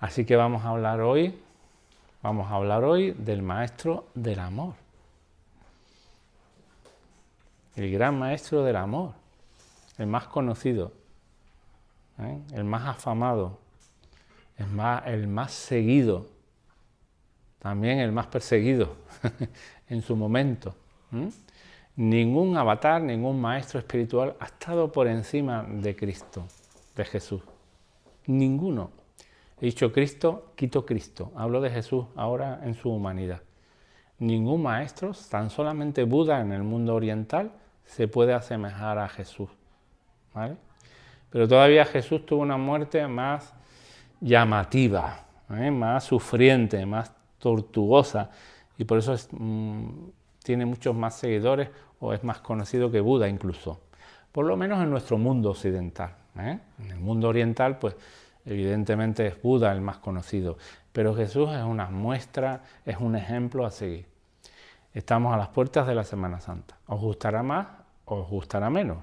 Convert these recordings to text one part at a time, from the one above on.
Así que vamos a hablar hoy del maestro del amor. El gran maestro del amor, el más conocido, el más afamado, el más seguido, también el más perseguido en su momento. Ningún avatar, ningún maestro espiritual ha estado por encima de Cristo, de Jesús. Ninguno. He dicho Cristo, quito Cristo. Hablo de Jesús ahora en su humanidad. Ningún maestro, tan solamente Buda en el mundo oriental, se puede asemejar a Jesús, ¿vale? Pero todavía Jesús tuvo una muerte más llamativa, más sufriente, más tortuosa, y por eso tiene muchos más seguidores o es más conocido que Buda incluso, por lo menos en nuestro mundo occidental. En el mundo oriental, pues evidentemente es Buda el más conocido, pero Jesús es una muestra, es un ejemplo a seguir. Estamos a las puertas de la Semana Santa. Os gustará más o os gustará menos,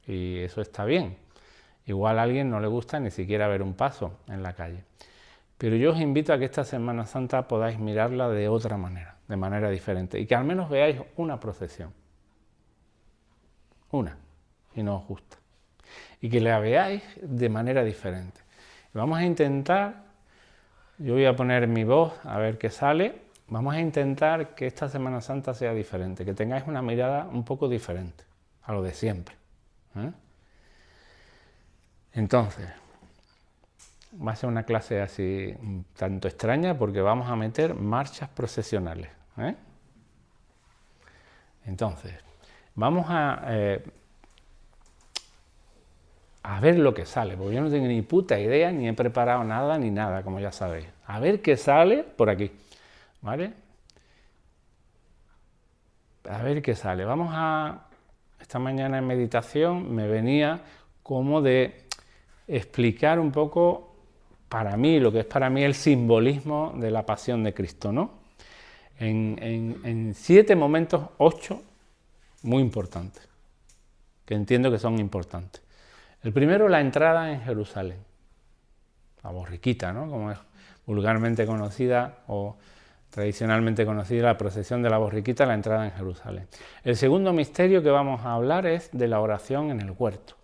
y eso está bien. Igual a alguien no le gusta ni siquiera ver un paso en la calle. Pero yo os invito a que esta Semana Santa podáis mirarla de otra manera, de manera diferente, y que al menos veáis una procesión. Una, y no os gusta. Y que la veáis de manera diferente. Y vamos a intentar, yo voy a poner mi voz a ver qué sale. Vamos a intentar que esta Semana Santa sea diferente, que tengáis una mirada un poco diferente a lo de siempre. Entonces, va a ser una clase así un tanto extraña porque vamos a meter marchas procesionales. Entonces, vamos a ver lo que sale, porque yo no tengo ni puta idea, ni he preparado nada, ni nada, como ya sabéis. A ver qué sale por aquí. ¿Vale? A ver qué sale. Esta mañana en meditación me venía como de explicar un poco para mí, lo que es para mí el simbolismo de la pasión de Cristo, ¿no? En 7 momentos, 8, muy importantes, que entiendo que son importantes. El primero, la entrada en Jerusalén, la borriquita, ¿no? Como es vulgarmente conocida o tradicionalmente conocida, la procesión de la borriquita, la entrada en Jerusalén. El segundo misterio que vamos a hablar es de la oración en el huerto.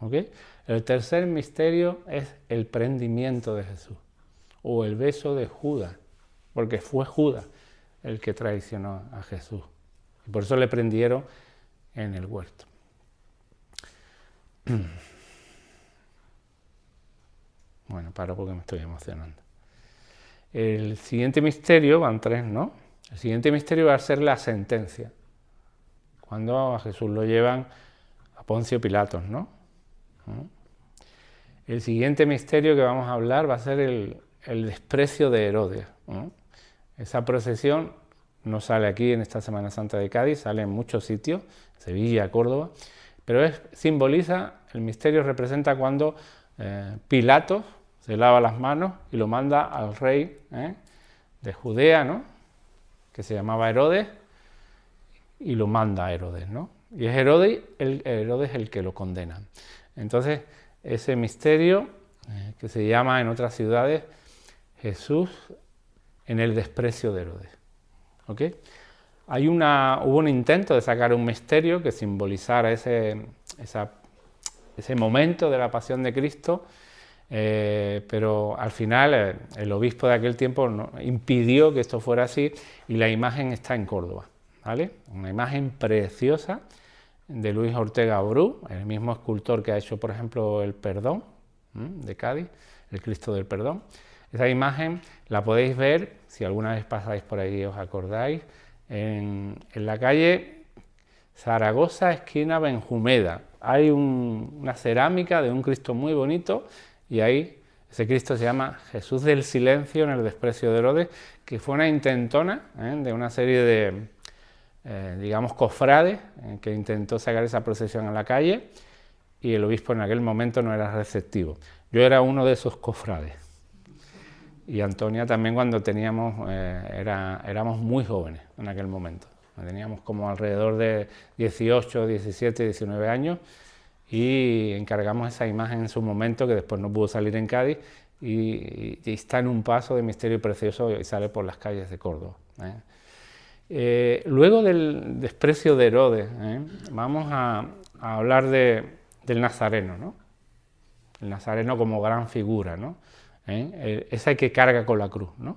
¿Okay? El tercer misterio es el prendimiento de Jesús, o el beso de Judas, porque fue Judas el que traicionó a Jesús. Y por eso le prendieron en el huerto. Bueno, paro porque me estoy emocionando. El siguiente misterio, van 3, ¿no? El siguiente misterio va a ser la sentencia, cuando a Jesús lo llevan a Poncio Pilatos, ¿no? El siguiente misterio que vamos a hablar va a ser el desprecio de Herodes, ¿no? Esa procesión no sale aquí en esta Semana Santa de Cádiz, sale en muchos sitios, Sevilla, Córdoba, pero simboliza, el misterio representa cuando Pilatos se lava las manos y lo manda al rey de Judea, ¿no? Que se llamaba Herodes, y lo manda a Herodes, ¿no? Y es Herodes el que lo condena. Entonces, ese misterio, que se llama en otras ciudades Jesús en el desprecio de Herodes. ¿Ok? Hubo un intento de sacar un misterio que simbolizara ese momento de la pasión de Cristo, pero al final el obispo de aquel tiempo impidió que esto fuera así, y la imagen está en Córdoba, ¿vale? Una imagen preciosa de Luis Ortega Bru, el mismo escultor que ha hecho, por ejemplo, el Perdón de Cádiz, el Cristo del Perdón. Esa imagen la podéis ver, si alguna vez pasáis por ahí os acordáis, en la calle Zaragoza, esquina Benjumeda. Hay una cerámica de un Cristo muy bonito, y ahí ese Cristo se llama Jesús del Silencio en el desprecio de Herodes, que fue una intentona de una serie de, digamos, cofrades que intentó sacar esa procesión a la calle, y el obispo en aquel momento no era receptivo. Yo era uno de esos cofrades, y Antonia también, cuando éramos muy jóvenes en aquel momento. Teníamos como alrededor de 18, 17, 19 años, y encargamos esa imagen en su momento, que después no pudo salir en Cádiz, y está en un paso de Misterio Precioso y sale por las calles de Córdoba. Luego del desprecio de Herodes, vamos a hablar del Nazareno, ¿no? El Nazareno como gran figura, ¿no? Esa que carga con la cruz, ¿no?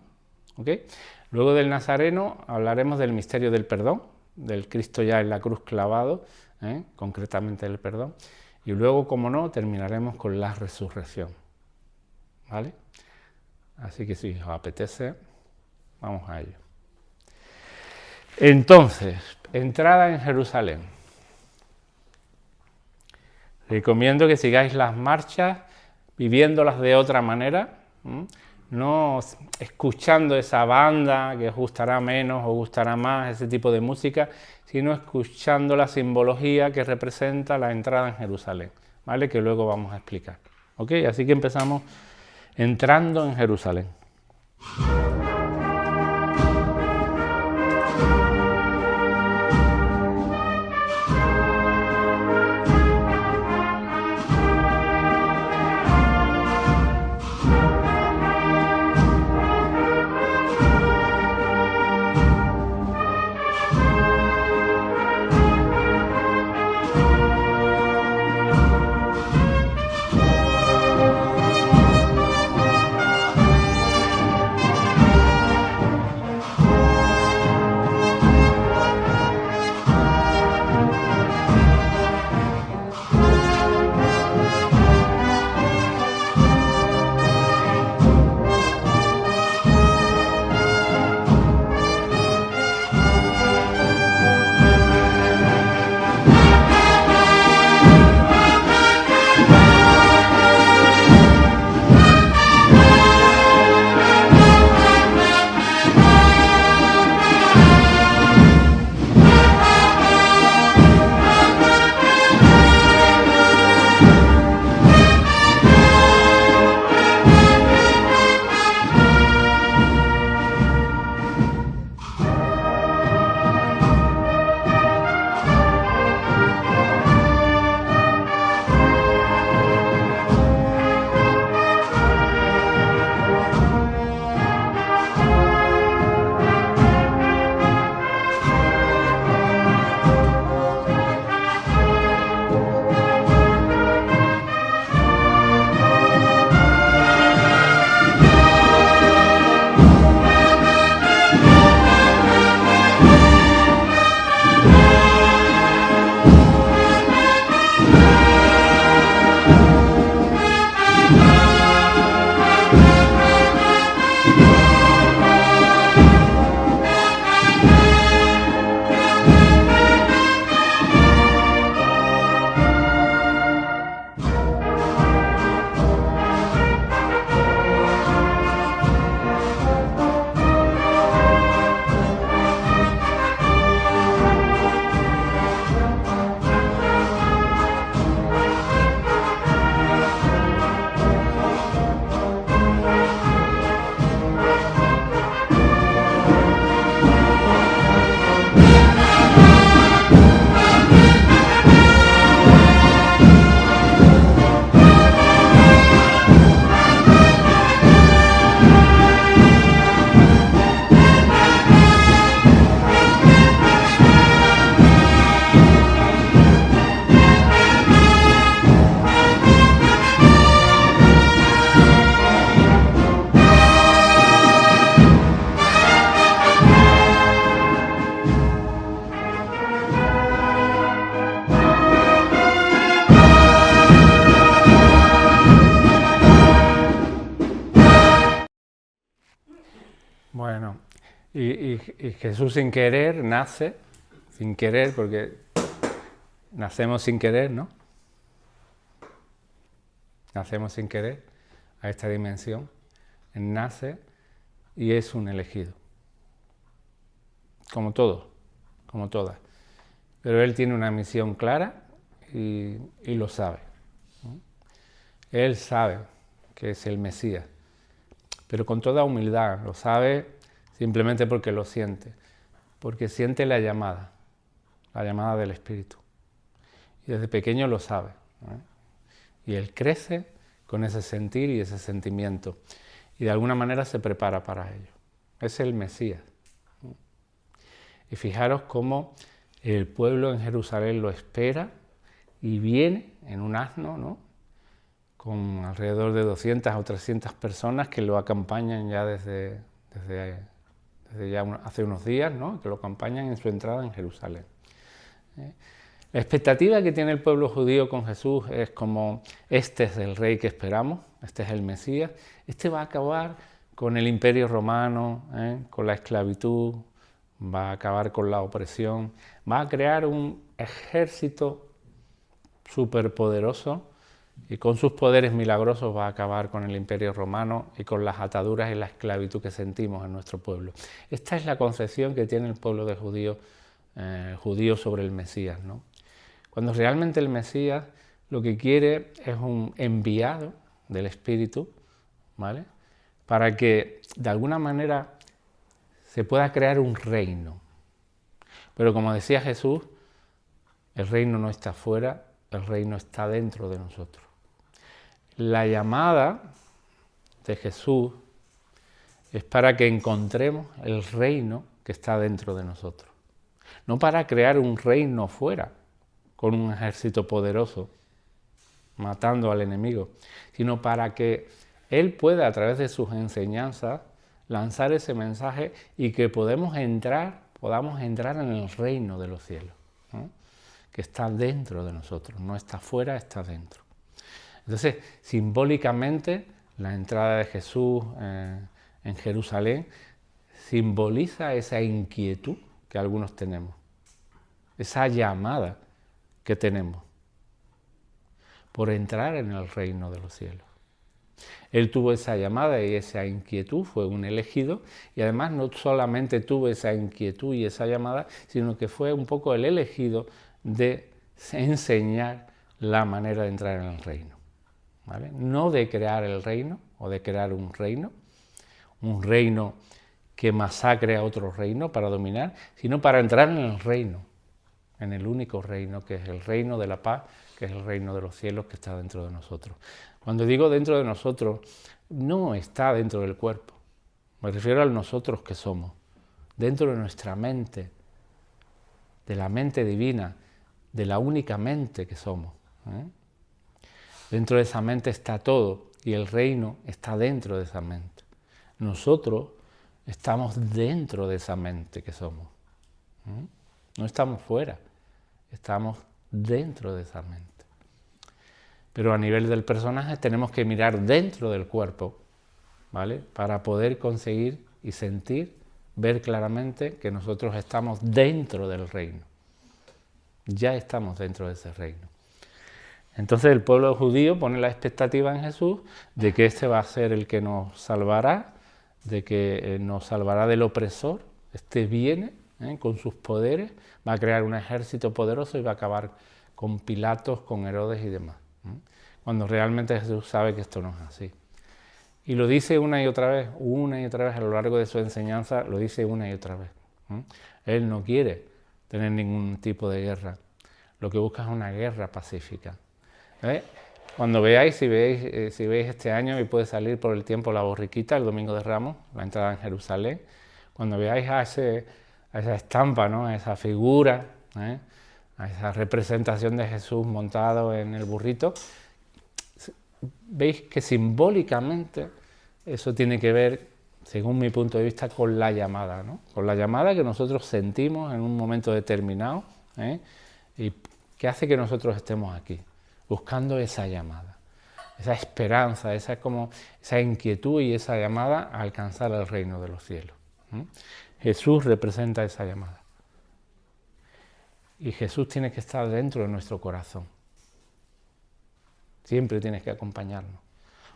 ¿Okay? Luego del Nazareno hablaremos del misterio del perdón, del Cristo ya en la cruz clavado, concretamente el perdón, y luego, como no, terminaremos con la resurrección, ¿vale? Así que si os apetece, vamos a ello. Entonces, entrada en Jerusalén. Recomiendo que sigáis las marchas viviéndolas de otra manera, no escuchando esa banda que os gustará menos o gustará más, ese tipo de música, sino escuchando la simbología que representa la entrada en Jerusalén, ¿vale? Que luego vamos a explicar. ¿Ok? Así que empezamos entrando en Jerusalén. Bueno, y Jesús sin querer nace, sin querer, porque nacemos sin querer, ¿no? Nacemos sin querer a esta dimensión. Él nace y es un elegido. Como todos, como todas. Pero él tiene una misión clara y lo sabe, ¿no? Él sabe que es el Mesías, pero con toda humildad. Lo sabe simplemente porque lo siente, porque siente la llamada del Espíritu. Y desde pequeño lo sabe, ¿no? Y él crece con ese sentir y ese sentimiento. Y de alguna manera se prepara para ello. Es el Mesías. Y fijaros cómo el pueblo en Jerusalén lo espera y viene en un asno, ¿no?, con alrededor de 200 o 300 personas que lo acompañan ya desde ya hace unos días, ¿no?, que lo acompañan en su entrada en Jerusalén. La expectativa que tiene el pueblo judío con Jesús es como: este es el rey que esperamos, este es el Mesías, este va a acabar con el imperio romano, con la esclavitud, va a acabar con la opresión, va a crear un ejército superpoderoso y con sus poderes milagrosos va a acabar con el imperio romano y con las ataduras y la esclavitud que sentimos en nuestro pueblo. Esta es la concepción que tiene el pueblo de judío sobre el Mesías, ¿no? Cuando realmente el Mesías lo que quiere es un enviado del Espíritu, ¿vale?, para que de alguna manera se pueda crear un reino. Pero como decía Jesús, el reino no está fuera, el reino está dentro de nosotros. La llamada de Jesús es para que encontremos el reino que está dentro de nosotros. No para crear un reino fuera, con un ejército poderoso, matando al enemigo, sino para que Él pueda, a través de sus enseñanzas, lanzar ese mensaje y que podamos entrar en el reino de los cielos, ¿no?, que está dentro de nosotros, no está fuera, está dentro. Entonces, simbólicamente, la entrada de Jesús en Jerusalén simboliza esa inquietud que algunos tenemos, esa llamada que tenemos por entrar en el reino de los cielos. Él tuvo esa llamada y esa inquietud, fue un elegido, y además no solamente tuvo esa inquietud y esa llamada, sino que fue un poco el elegido de enseñar la manera de entrar en el reino, ¿vale? No de crear el reino o de crear un reino que masacre a otro reino para dominar, sino para entrar en el reino, en el único reino que es el reino de la paz, que es el reino de los cielos que está dentro de nosotros. Cuando digo dentro de nosotros, no está dentro del cuerpo, me refiero al nosotros que somos, dentro de nuestra mente, de la mente divina, de la única mente que somos. Dentro de esa mente está todo y el reino está dentro de esa mente. Nosotros estamos dentro de esa mente que somos. No estamos fuera, estamos dentro de esa mente. Pero a nivel del personaje tenemos que mirar dentro del cuerpo, ¿vale?, para poder conseguir y sentir, ver claramente que nosotros estamos dentro del reino. Ya estamos dentro de ese reino. Entonces el pueblo judío pone la expectativa en Jesús de que este va a ser el que nos salvará, de que nos salvará del opresor. Este viene con sus poderes, va a crear un ejército poderoso y va a acabar con Pilatos, con Herodes y demás. Cuando realmente Jesús sabe que esto no es así. Y lo dice una y otra vez a lo largo de su enseñanza, lo dice una y otra vez. Él no quiere tener ningún tipo de guerra. Lo que busca es una guerra pacífica. Cuando veáis, si veis este año, y puede salir por el tiempo la borriquita, el Domingo de Ramos, la entrada en Jerusalén, cuando veáis a esa estampa, ¿no?, a esa figura, a esa representación de Jesús montado en el burrito, veis que simbólicamente eso tiene que ver, según mi punto de vista, con la llamada, ¿no?, con la llamada que nosotros sentimos en un momento determinado, y que hace que nosotros estemos aquí, buscando esa llamada, esa esperanza, esa inquietud y esa llamada a alcanzar el reino de los cielos. Jesús representa esa llamada. Y Jesús tiene que estar dentro de nuestro corazón. Siempre tiene que acompañarnos,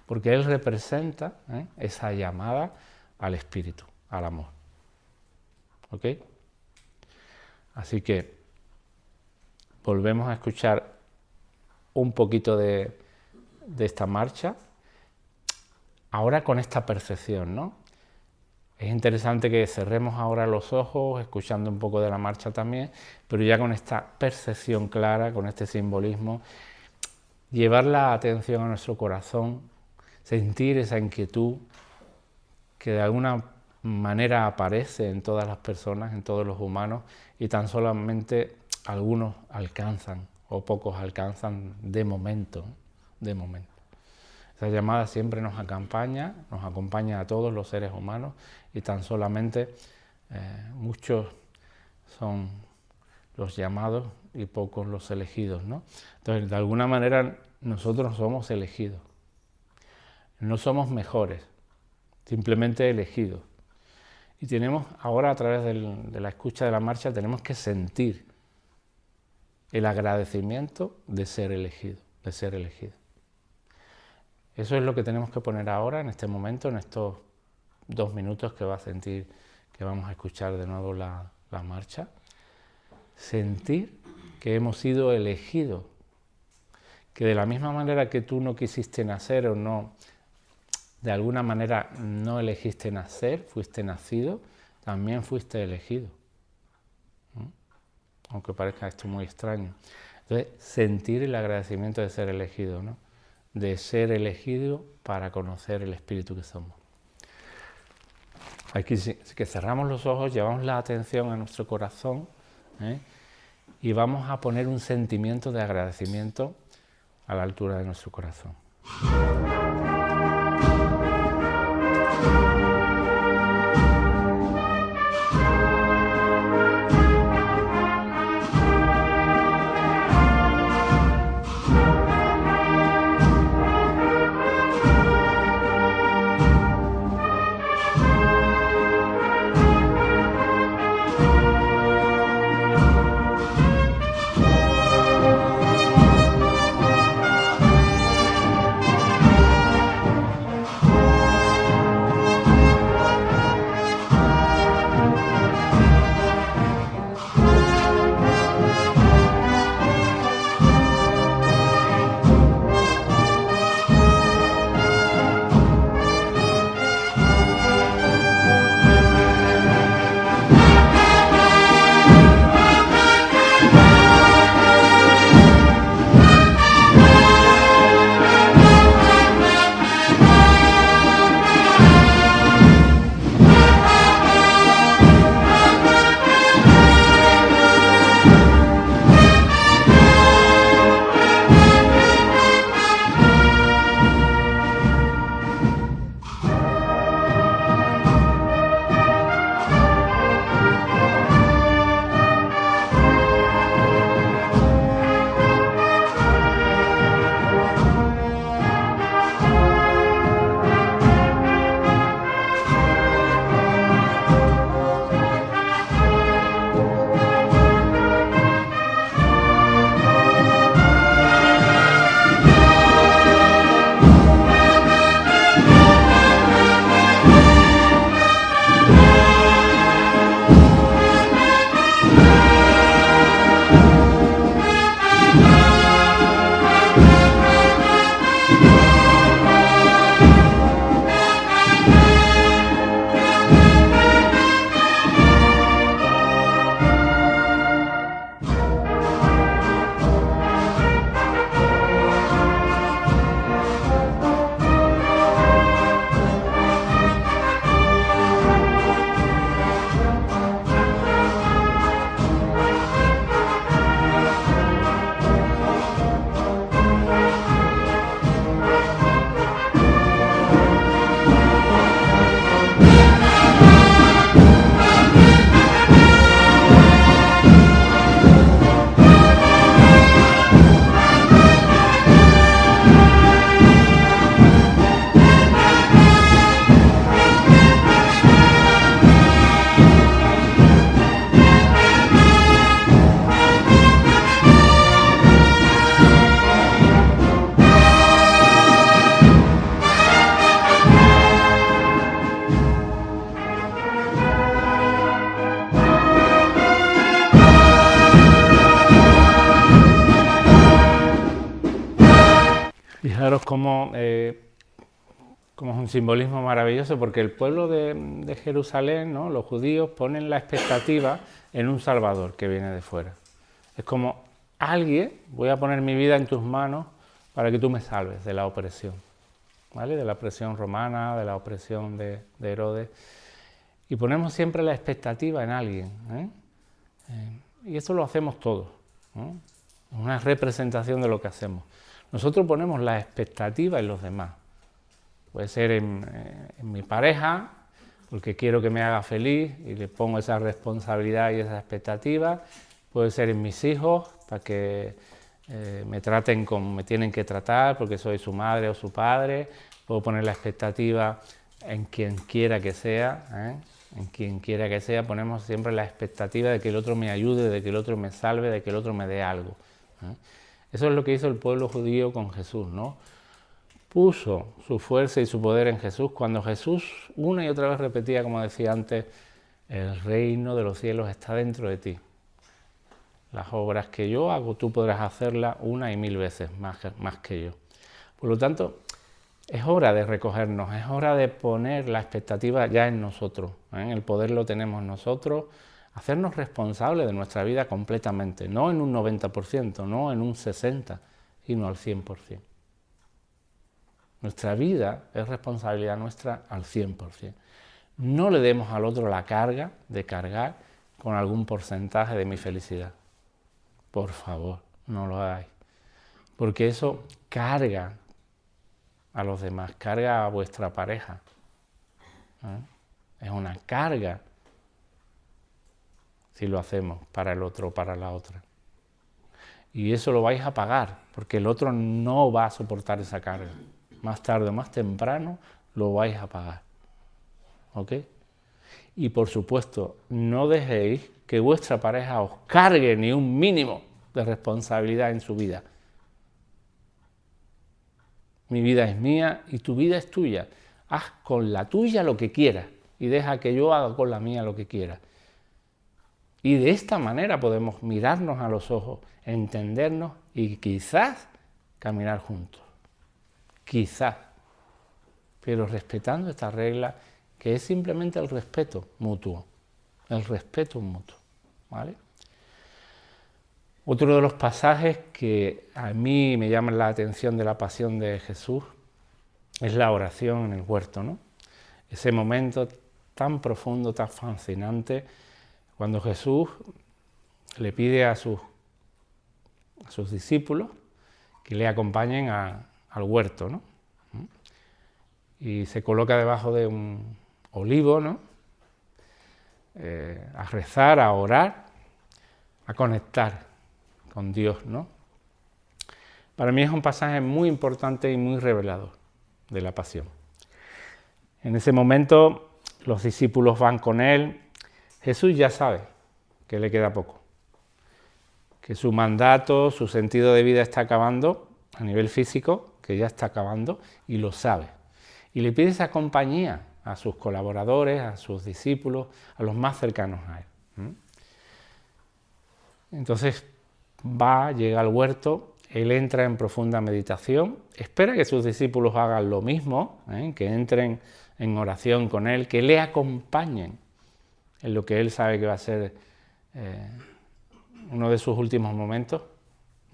porque Él representa esa llamada al Espíritu, al amor. ¿Ok? Así que volvemos a escuchar un poquito de esta marcha, ahora con esta percepción, ¿no? Es interesante que cerremos ahora los ojos, escuchando un poco de la marcha también, pero ya con esta percepción clara, con este simbolismo, llevar la atención a nuestro corazón, sentir esa inquietud que de alguna manera aparece en todas las personas, en todos los humanos, y tan solamente algunos alcanzan o pocos alcanzan de momento, de momento. Esa llamada siempre nos acompaña a todos los seres humanos y tan solamente muchos son los llamados y pocos los elegidos, ¿no? Entonces, de alguna manera nosotros somos elegidos. No somos mejores, simplemente elegidos. Y tenemos ahora, a través de la escucha de la marcha, tenemos que sentir el agradecimiento de ser elegido, de ser elegido. Eso es lo que tenemos que poner ahora, en este momento, en estos 2 minutos que va a sentir, que vamos a escuchar de nuevo la marcha. Sentir que hemos sido elegidos, que de la misma manera que tú no quisiste nacer o no, de alguna manera no elegiste nacer, fuiste nacido, también fuiste elegido. Aunque parezca esto muy extraño. Entonces, sentir el agradecimiento de ser elegido, ¿no? De ser elegido para conocer el espíritu que somos. Aquí que cerramos los ojos, llevamos la atención a nuestro corazón, y vamos a poner un sentimiento de agradecimiento a la altura de nuestro corazón. Fijaros cómo es un simbolismo maravilloso, porque el pueblo de Jerusalén, ¿no? Los judíos ponen la expectativa en un Salvador que viene de fuera. Es como, alguien, voy a poner mi vida en tus manos para que tú me salves de la opresión, ¿vale? De la opresión romana, de la opresión de Herodes. Y ponemos siempre la expectativa en alguien, y eso lo hacemos todos, ¿no? Es una representación de lo que hacemos. Nosotros ponemos la expectativa en los demás. Puede ser en mi pareja, porque quiero que me haga feliz y le pongo esa responsabilidad y esa expectativa. Puede ser en mis hijos, para que me traten como me tienen que tratar, porque soy su madre o su padre. Puedo poner la expectativa en quien quiera que sea, en quien quiera que sea, ponemos siempre la expectativa de que el otro me ayude, de que el otro me salve, de que el otro me dé algo. Eso es lo que hizo el pueblo judío con Jesús, ¿no? Puso su fuerza y su poder en Jesús cuando Jesús una y otra vez repetía, como decía antes, el reino de los cielos está dentro de ti. Las obras que yo hago, tú podrás hacerlas una y mil veces más que yo. Por lo tanto, es hora de recogernos, es hora de poner la expectativa ya en nosotros, El poder lo tenemos nosotros, hacernos responsables de nuestra vida completamente, no en un 90%, no en un 60%, sino al 100%. Nuestra vida es responsabilidad nuestra al 100%. No le demos al otro la carga de cargar con algún porcentaje de mi felicidad. Por favor, no lo hagáis. Porque eso carga a los demás, carga a vuestra pareja. Es una carga si lo hacemos para el otro o para la otra. Y eso lo vais a pagar, porque el otro no va a soportar esa carga. Más tarde o más temprano lo vais a pagar. ¿Ok? Y por supuesto, no dejéis que vuestra pareja os cargue ni un mínimo de responsabilidad en su vida. Mi vida es mía y tu vida es tuya. Haz con la tuya lo que quieras y deja que yo haga con la mía lo que quiera. Y de esta manera podemos mirarnos a los ojos, entendernos y quizás caminar juntos. Quizás, pero respetando esta regla que es simplemente el respeto mutuo, ¿vale? Otro de los pasajes que a mí me llaman la atención de la pasión de Jesús es la oración en el huerto, ¿no? Ese momento tan profundo, tan fascinante, cuando Jesús le pide a sus discípulos que le acompañen al huerto, ¿no? Y se coloca debajo de un olivo, ¿no? A rezar, a orar, a conectar con Dios, ¿no? Para mí es un pasaje muy importante y muy revelador de la pasión. En ese momento los discípulos van con él. Jesús ya sabe que le queda poco, que su mandato, su sentido de vida está acabando a nivel físico, que ya está acabando y lo sabe. Y le pide esa compañía a sus colaboradores, a sus discípulos, a los más cercanos a él. Entonces llega al huerto, él entra en profunda meditación, espera que sus discípulos hagan lo mismo, que entren en oración con él, que le acompañen en lo que él sabe que va a ser uno de sus últimos momentos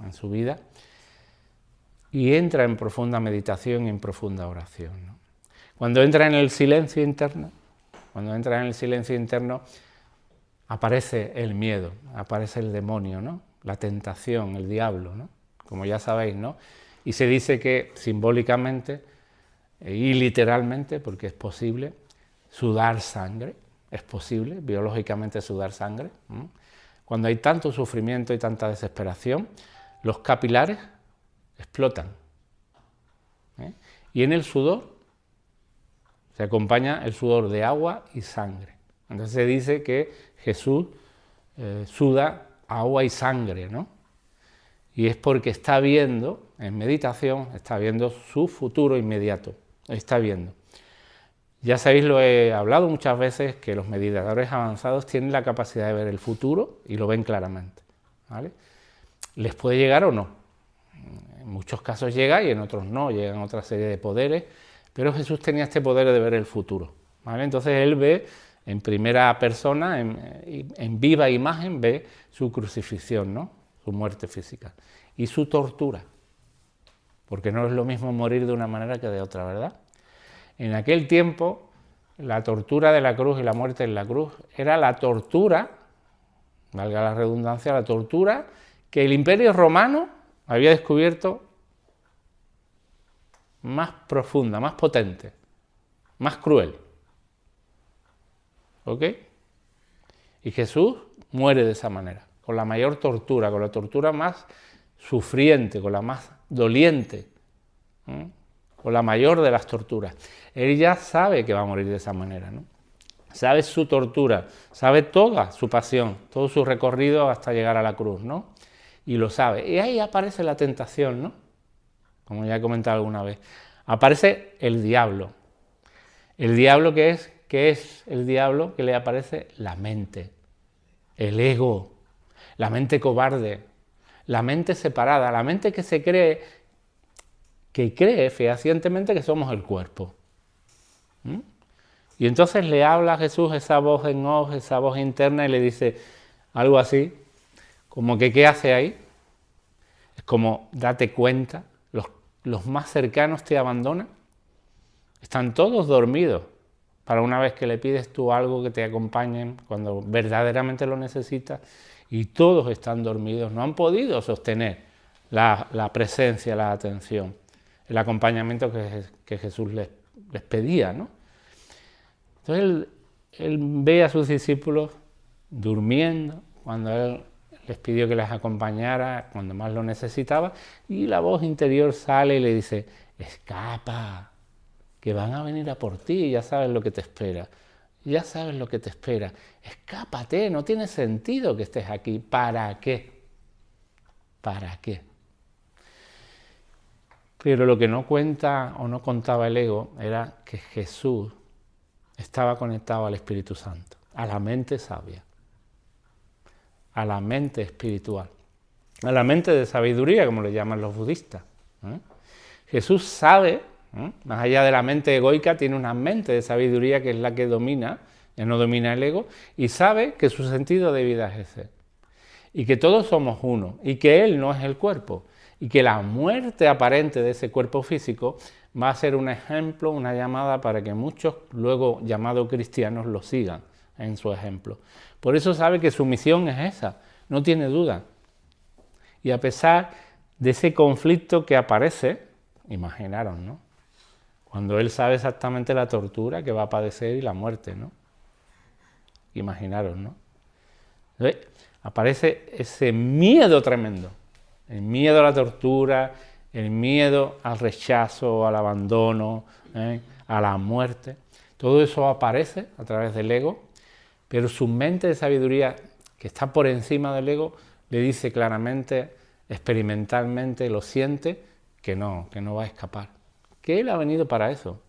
en su vida, y entra en profunda meditación y en profunda oración, ¿no? Cuando entra en el silencio interno, aparece el miedo, aparece el demonio, ¿no? La tentación, el diablo, ¿no? Como ya sabéis, ¿no? Y se dice que simbólicamente y literalmente, porque es posible, sudar sangre, es posible biológicamente sudar sangre. Cuando hay tanto sufrimiento y tanta desesperación, los capilares explotan. Y en el sudor se acompaña el sudor de agua y sangre. Entonces se dice que Jesús suda agua y sangre, ¿no? Y es porque está viendo, en meditación, está viendo su futuro inmediato, está viendo. Ya sabéis, lo he hablado muchas veces, que los meditadores avanzados tienen la capacidad de ver el futuro y lo ven claramente, ¿vale? Les puede llegar o no. En muchos casos llega y en otros no, llegan otra serie de poderes, pero Jesús tenía este poder de ver el futuro, ¿vale? Entonces él ve en primera persona, en viva imagen, ve su crucifixión, ¿no? Su muerte física y su tortura porque no es lo mismo morir de una manera que de otra, ¿verdad? En aquel tiempo, la tortura de la cruz y la muerte en la cruz era la tortura, valga la redundancia, la tortura que el Imperio Romano había descubierto más profunda, más potente, más cruel. ¿Ok? Y Jesús muere de esa manera, con la mayor tortura, con la tortura más sufriente, con la más doliente, con la mayor de las torturas. Él ya sabe que va a morir de esa manera, ¿no? Sabe su tortura, sabe toda su pasión, todo su recorrido hasta llegar a la cruz, ¿no? Y lo sabe. Y ahí aparece la tentación, ¿no? Como ya he comentado alguna vez. Aparece el diablo. El diablo, ¿qué es? ¿Qué es el diablo? Que le aparece la mente, el ego, la mente cobarde, la mente separada, la mente que se cree, fehacientemente que somos el cuerpo. Y entonces le habla a Jesús esa voz en off, esa voz interna, y le dice algo así, como que ¿qué hace ahí? Es como, date cuenta, los más cercanos te abandonan, están todos dormidos, para una vez que le pides tú algo que te acompañen cuando verdaderamente lo necesitas, y todos están dormidos, no han podido sostener la presencia, la atención, el acompañamiento que Jesús les pedía, ¿no? Entonces él ve a sus discípulos durmiendo cuando él les pidió que les acompañara cuando más lo necesitaba, y la voz interior sale y le dice, escapa, que van a venir a por ti, ya sabes lo que te espera, ya sabes lo que te espera, escápate, no tiene sentido que estés aquí, ¿para qué? ¿Para qué? Pero lo que no cuenta o no contaba el ego era que Jesús estaba conectado al Espíritu Santo, a la mente sabia, a la mente espiritual, a la mente de sabiduría, como le llaman los budistas. Jesús sabe, más allá de la mente egoica, tiene una mente de sabiduría que es la que domina, que no domina el ego, y sabe que su sentido de vida es ese, y que todos somos uno, y que Él no es el cuerpo, y que la muerte aparente de ese cuerpo físico va a ser un ejemplo, una llamada para que muchos, luego llamados cristianos, lo sigan en su ejemplo. Por eso sabe que su misión es esa, no tiene duda. Y a pesar de ese conflicto que aparece, imaginaros, ¿no? Cuando él sabe exactamente la tortura que va a padecer y la muerte, ¿no? Imaginaros, ¿no? Entonces, aparece ese miedo tremendo, el miedo a la tortura, el miedo al rechazo, al abandono, a la muerte. Todo eso aparece a través del ego, pero su mente de sabiduría, que está por encima del ego, le dice claramente, experimentalmente, lo siente, que no va a escapar. Que él ha venido para eso,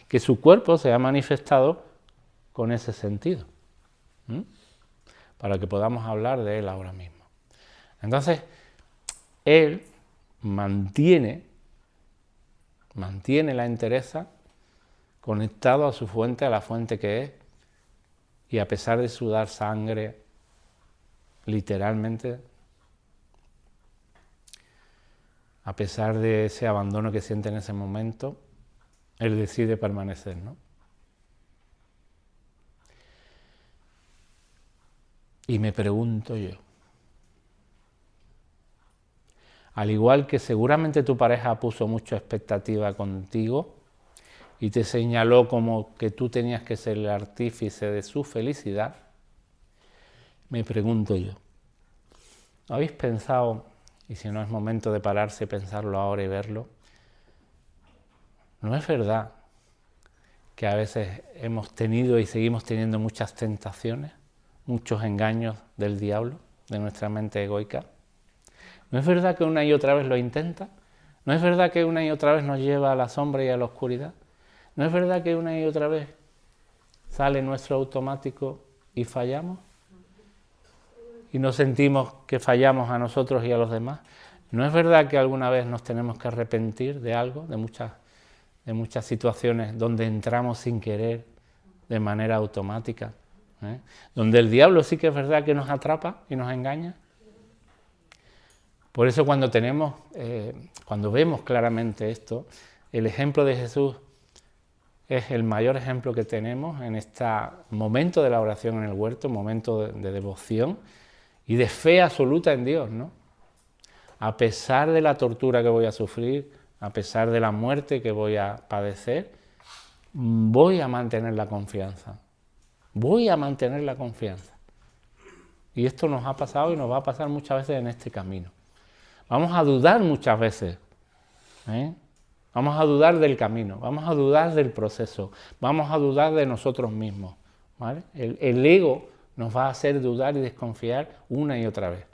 que su cuerpo se ha manifestado con ese sentido, para que podamos hablar de él ahora mismo. Entonces, él mantiene la entereza conectado a su fuente, a la fuente que es, y a pesar de sudar sangre, literalmente, a pesar de ese abandono que siente en ese momento, él decide permanecer, ¿no? Y me pregunto yo, al igual que seguramente tu pareja puso mucha expectativa contigo y te señaló como que tú tenías que ser el artífice de su felicidad, me pregunto yo, ¿habéis pensado, y si no es momento de pararse, pensarlo ahora y verlo, ¿no es verdad que a veces hemos tenido y seguimos teniendo muchas tentaciones, muchos engaños del diablo, de nuestra mente egoica? ¿No es verdad que una y otra vez lo intenta? ¿No es verdad que una y otra vez nos lleva a la sombra y a la oscuridad? ¿No es verdad que una y otra vez sale nuestro automático y fallamos? ¿Y nos sentimos que fallamos a nosotros y a los demás? ¿No es verdad que alguna vez nos tenemos que arrepentir de algo, de muchas situaciones donde entramos sin querer, de manera automática? Donde el diablo sí que es verdad que nos atrapa y nos engaña. Por eso cuando vemos claramente esto, el ejemplo de Jesús es el mayor ejemplo que tenemos en este momento de la oración en el huerto, momento de devoción y de fe absoluta en Dios, ¿no? A pesar de la tortura que voy a sufrir, a pesar de la muerte que voy a padecer, voy a mantener la confianza. Voy a mantener la confianza. Y esto nos ha pasado y nos va a pasar muchas veces en este camino. Vamos a dudar muchas veces, ¿eh? Vamos a dudar del camino, vamos a dudar del proceso, vamos a dudar de nosotros mismos, ¿vale? El ego nos va a hacer dudar y desconfiar una y otra vez,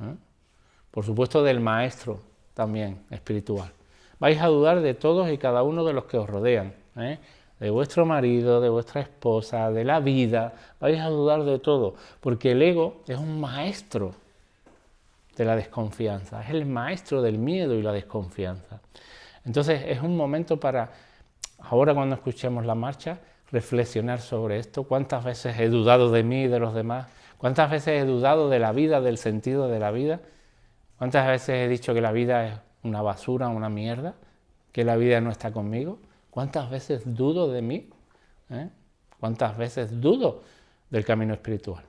¿eh? Por supuesto del maestro también espiritual. Vais a dudar de todos y cada uno de los que os rodean, ¿eh? De vuestro marido, de vuestra esposa, de la vida, vais a dudar de todo, porque el ego es un maestro de la desconfianza, es el maestro del miedo y la desconfianza. Entonces es un momento para, ahora cuando escuchemos la marcha, reflexionar sobre esto. ¿Cuántas veces he dudado de mí y de los demás? ¿Cuántas veces he dudado de la vida, del sentido de la vida? ¿Cuántas veces he dicho que la vida es una basura, una mierda? ¿Que la vida no está conmigo? ¿Cuántas veces dudo de mí? ¿Cuántas veces dudo del camino espiritual?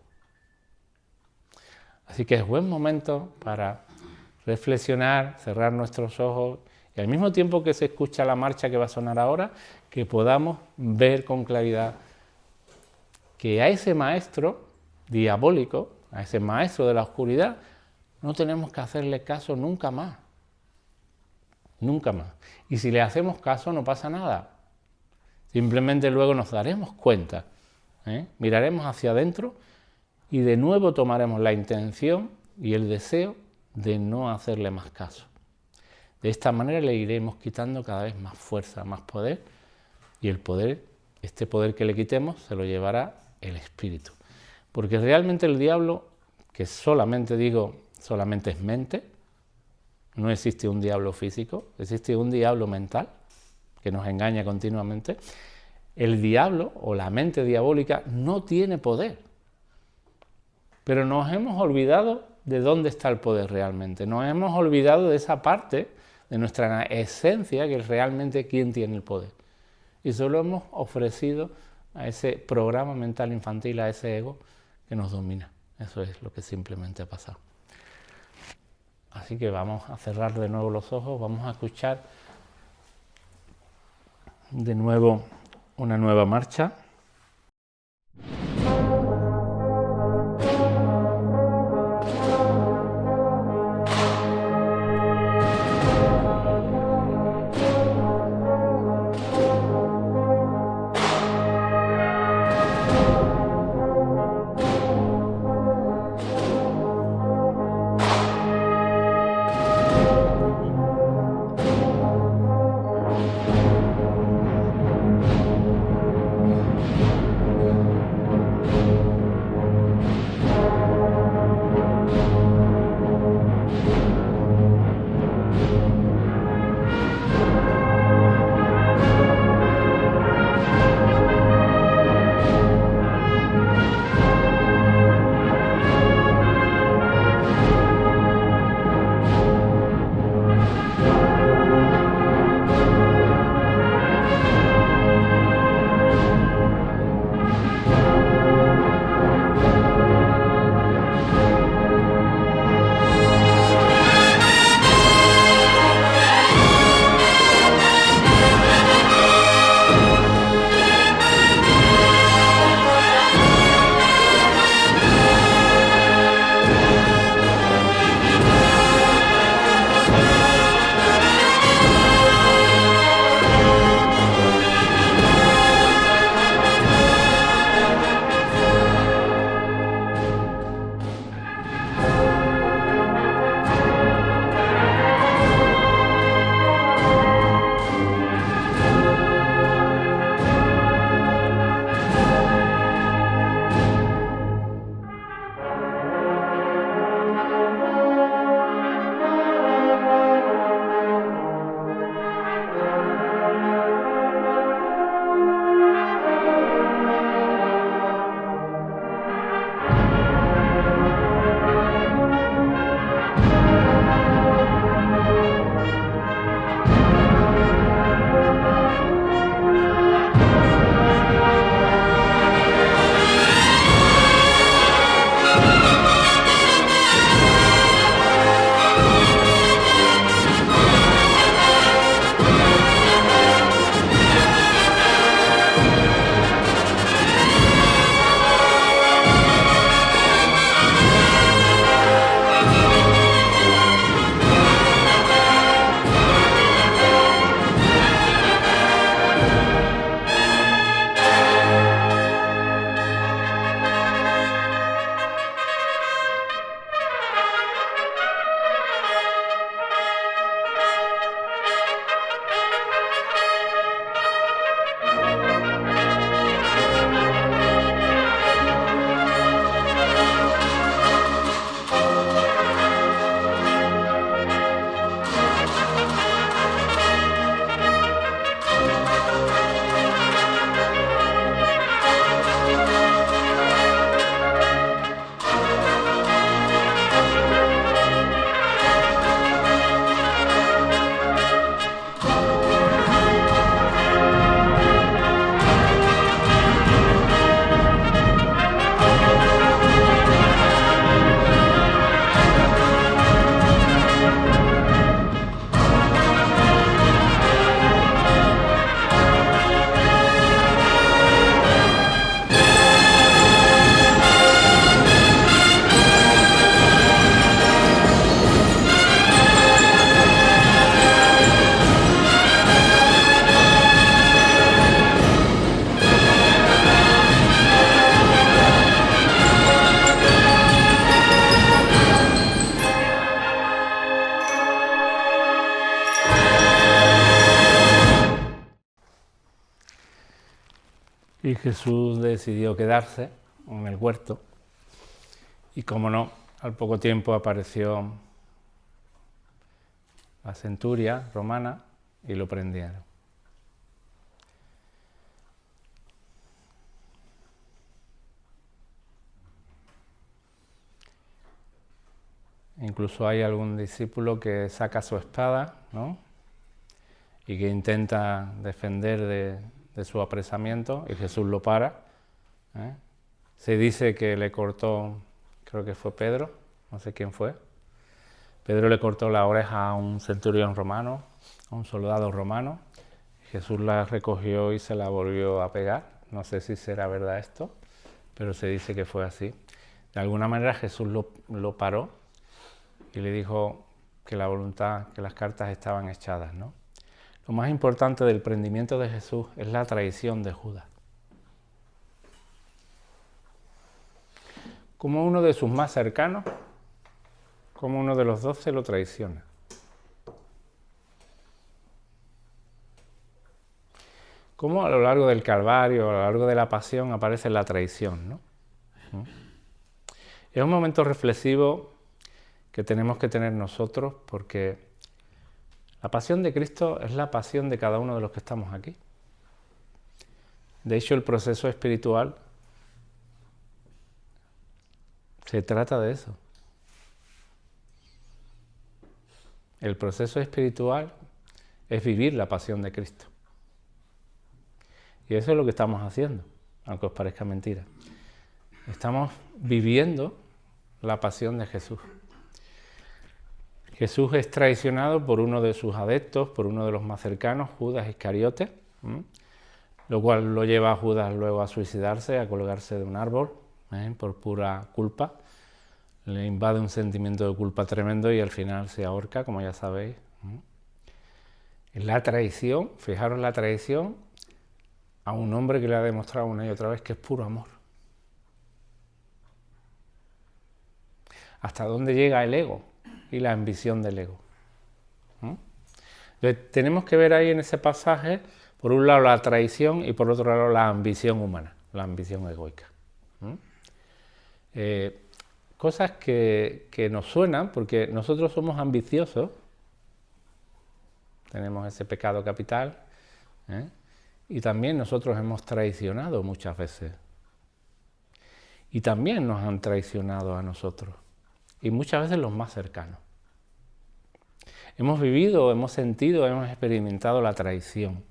Así que es buen momento para reflexionar, cerrar nuestros ojos y al mismo tiempo que se escucha la marcha que va a sonar ahora, que podamos ver con claridad que a ese maestro diabólico, a ese maestro de la oscuridad, no tenemos que hacerle caso nunca más. Nunca más. Y si le hacemos caso no pasa nada. Simplemente luego nos daremos cuenta, miraremos hacia adentro y de nuevo tomaremos la intención y el deseo de no hacerle más caso. De esta manera le iremos quitando cada vez más fuerza, más poder, y el poder, este poder que le quitemos, se lo llevará el espíritu. Porque realmente el diablo, que solamente es mente, no existe un diablo físico, existe un diablo mental que nos engaña continuamente. El diablo o la mente diabólica no tiene poder, pero nos hemos olvidado de dónde está el poder realmente, nos hemos olvidado de esa parte de nuestra esencia que es realmente quién tiene el poder. Y solo hemos ofrecido a ese programa mental infantil, a ese ego que nos domina. Eso es lo que simplemente ha pasado. Así que vamos a cerrar de nuevo los ojos, vamos a escuchar de nuevo una nueva marcha. Y Jesús decidió quedarse en el huerto. Y como no, al poco tiempo apareció la centuria romana y lo prendieron. Incluso hay algún discípulo que saca su espada, ¿no?, y que intenta defender de su apresamiento, y Jesús lo para. Se dice que le cortó, creo que fue Pedro, no sé quién fue. Pedro le cortó la oreja a un centurión romano, a un soldado romano. Jesús la recogió y se la volvió a pegar. No sé si será verdad esto, pero se dice que fue así. De alguna manera Jesús lo paró y le dijo que la voluntad, que las cartas estaban echadas, ¿no? Lo más importante del prendimiento de Jesús es la traición de Judas. Como uno de sus más cercanos, como uno de los 12 lo traiciona. Como a lo largo del Calvario, a lo largo de la pasión, aparece la traición, ¿no? Es un momento reflexivo que tenemos que tener nosotros, porque la pasión de Cristo es la pasión de cada uno de los que estamos aquí. De hecho, el proceso espiritual se trata de eso. El proceso espiritual es vivir la pasión de Cristo. Y eso es lo que estamos haciendo, aunque os parezca mentira. Estamos viviendo la pasión de Jesús. Jesús es traicionado por uno de sus adeptos, por uno de los más cercanos, Judas Iscariote, lo cual lo lleva a Judas luego a suicidarse, a colgarse de un árbol, por pura culpa. Le invade un sentimiento de culpa tremendo y al final se ahorca, como ya sabéis. La traición, fijaros la traición a un hombre que le ha demostrado una y otra vez que es puro amor. ¿Hasta dónde llega el ego y la ambición del ego? Entonces, tenemos que ver ahí en ese pasaje, por un lado la traición y por otro lado la ambición humana, la ambición egoica. Cosas que nos suenan, porque nosotros somos ambiciosos, tenemos ese pecado capital, y también nosotros hemos traicionado muchas veces. Y también nos han traicionado a nosotros, y muchas veces los más cercanos. Hemos vivido, hemos sentido, hemos experimentado la traición.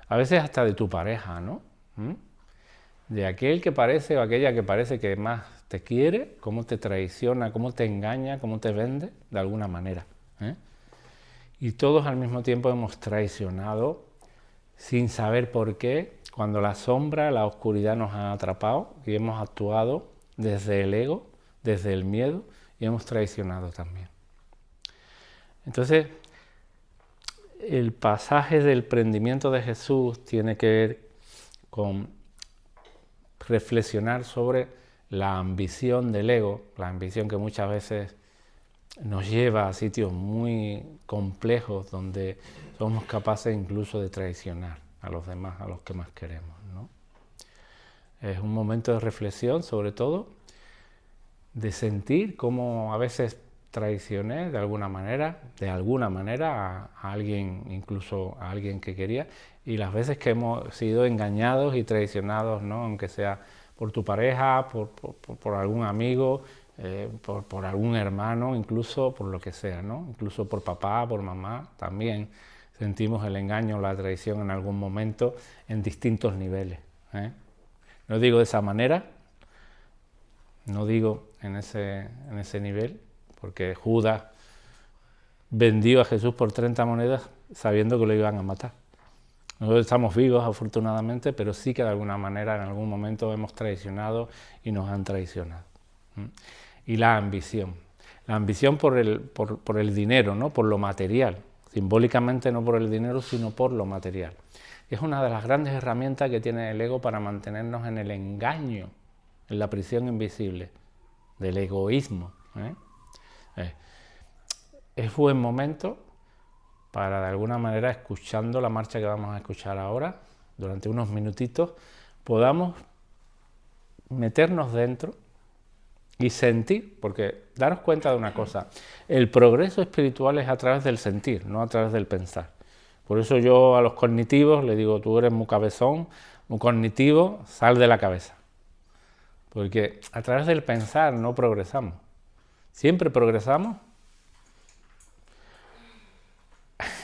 A veces hasta de tu pareja, ¿no? De aquel que parece o aquella que parece que más te quiere, cómo te traiciona, cómo te engaña, cómo te vende, de alguna manera. Y todos al mismo tiempo hemos traicionado sin saber por qué, cuando la sombra, la oscuridad nos ha atrapado y hemos actuado desde el ego, desde el miedo, y hemos traicionado también. Entonces, el pasaje del prendimiento de Jesús tiene que ver con reflexionar sobre la ambición del ego, la ambición que muchas veces nos lleva a sitios muy complejos donde somos capaces incluso de traicionar a los demás, a los que más queremos, ¿no? Es un momento de reflexión, sobre todo, de sentir cómo a veces traicioné de alguna manera a alguien, incluso a alguien que quería, y las veces que hemos sido engañados y traicionados, ¿no? Aunque sea por tu pareja, por algún amigo, por algún hermano, incluso por lo que sea, ¿no? Incluso por papá, por mamá, también sentimos el engaño, la traición en algún momento en distintos niveles. No digo de esa manera, no digo en ese nivel, porque Judas vendió a Jesús por 30 monedas sabiendo que lo iban a matar. Nosotros estamos vivos, afortunadamente, pero sí que de alguna manera en algún momento hemos traicionado y nos han traicionado. Y la ambición por el dinero, ¿no? Por lo material, simbólicamente no por el dinero, sino por lo material. Es una de las grandes herramientas que tiene el ego para mantenernos en el engaño, en la prisión invisible del egoísmo. Es buen momento para, de alguna manera, escuchando la marcha que vamos a escuchar ahora, durante unos minutitos, podamos meternos dentro y sentir, porque daros cuenta de una cosa, el progreso espiritual es a través del sentir, no a través del pensar. Por eso yo a los cognitivos les digo, tú eres muy cabezón, muy cognitivo, sal de la cabeza. Porque a través del pensar no progresamos. Siempre progresamos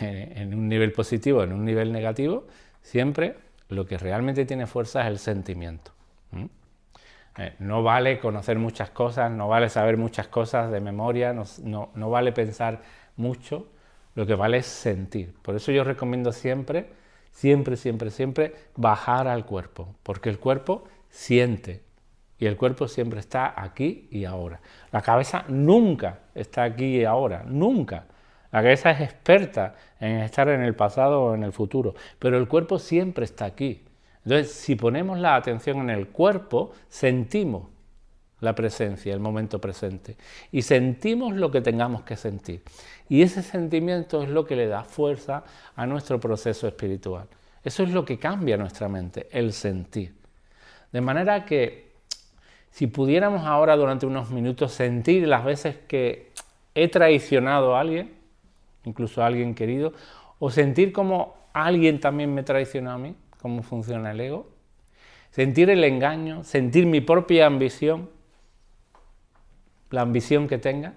en un nivel positivo, en un nivel negativo, siempre lo que realmente tiene fuerza es el sentimiento. No vale conocer muchas cosas, no vale saber muchas cosas de memoria, no vale pensar mucho, lo que vale es sentir. Por eso yo recomiendo siempre bajar al cuerpo, porque el cuerpo siente y el cuerpo siempre está aquí y ahora. La cabeza nunca está aquí y ahora, nunca. La cabeza es experta en estar en el pasado o en el futuro, pero el cuerpo siempre está aquí. Entonces, si ponemos la atención en el cuerpo, sentimos la presencia, el momento presente, y sentimos lo que tengamos que sentir. Y ese sentimiento es lo que le da fuerza a nuestro proceso espiritual. Eso es lo que cambia nuestra mente, el sentir. De manera que, si pudiéramos ahora durante unos minutos sentir las veces que he traicionado a alguien, incluso a alguien querido, o sentir como alguien también me traicionó a mí, cómo funciona el ego, sentir el engaño, sentir mi propia ambición, la ambición que tenga,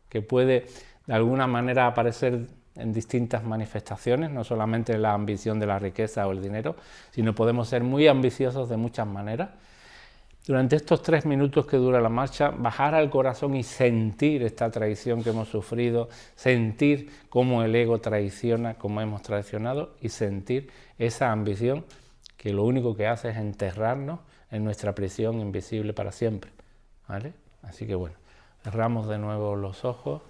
que puede de alguna manera aparecer en distintas manifestaciones, no solamente la ambición de la riqueza o el dinero, sino podemos ser muy ambiciosos de muchas maneras. Durante estos 3 minutos que dura la marcha, bajar al corazón y sentir esta traición que hemos sufrido, sentir cómo el ego traiciona, cómo hemos traicionado, y sentir esa ambición que lo único que hace es enterrarnos en nuestra prisión invisible para siempre, ¿vale? Así que bueno, cerramos de nuevo los ojos.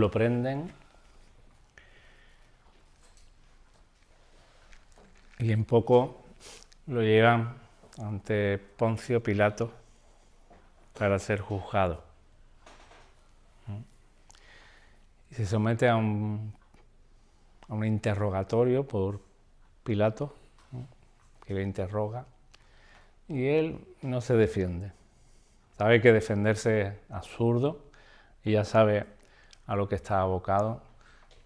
lo prenden y en poco lo llevan ante Poncio Pilato para ser juzgado. Y se somete a un interrogatorio por Pilato, que le interroga, y él no se defiende. Sabe que defenderse es absurdo y ya sabe a lo que está abocado.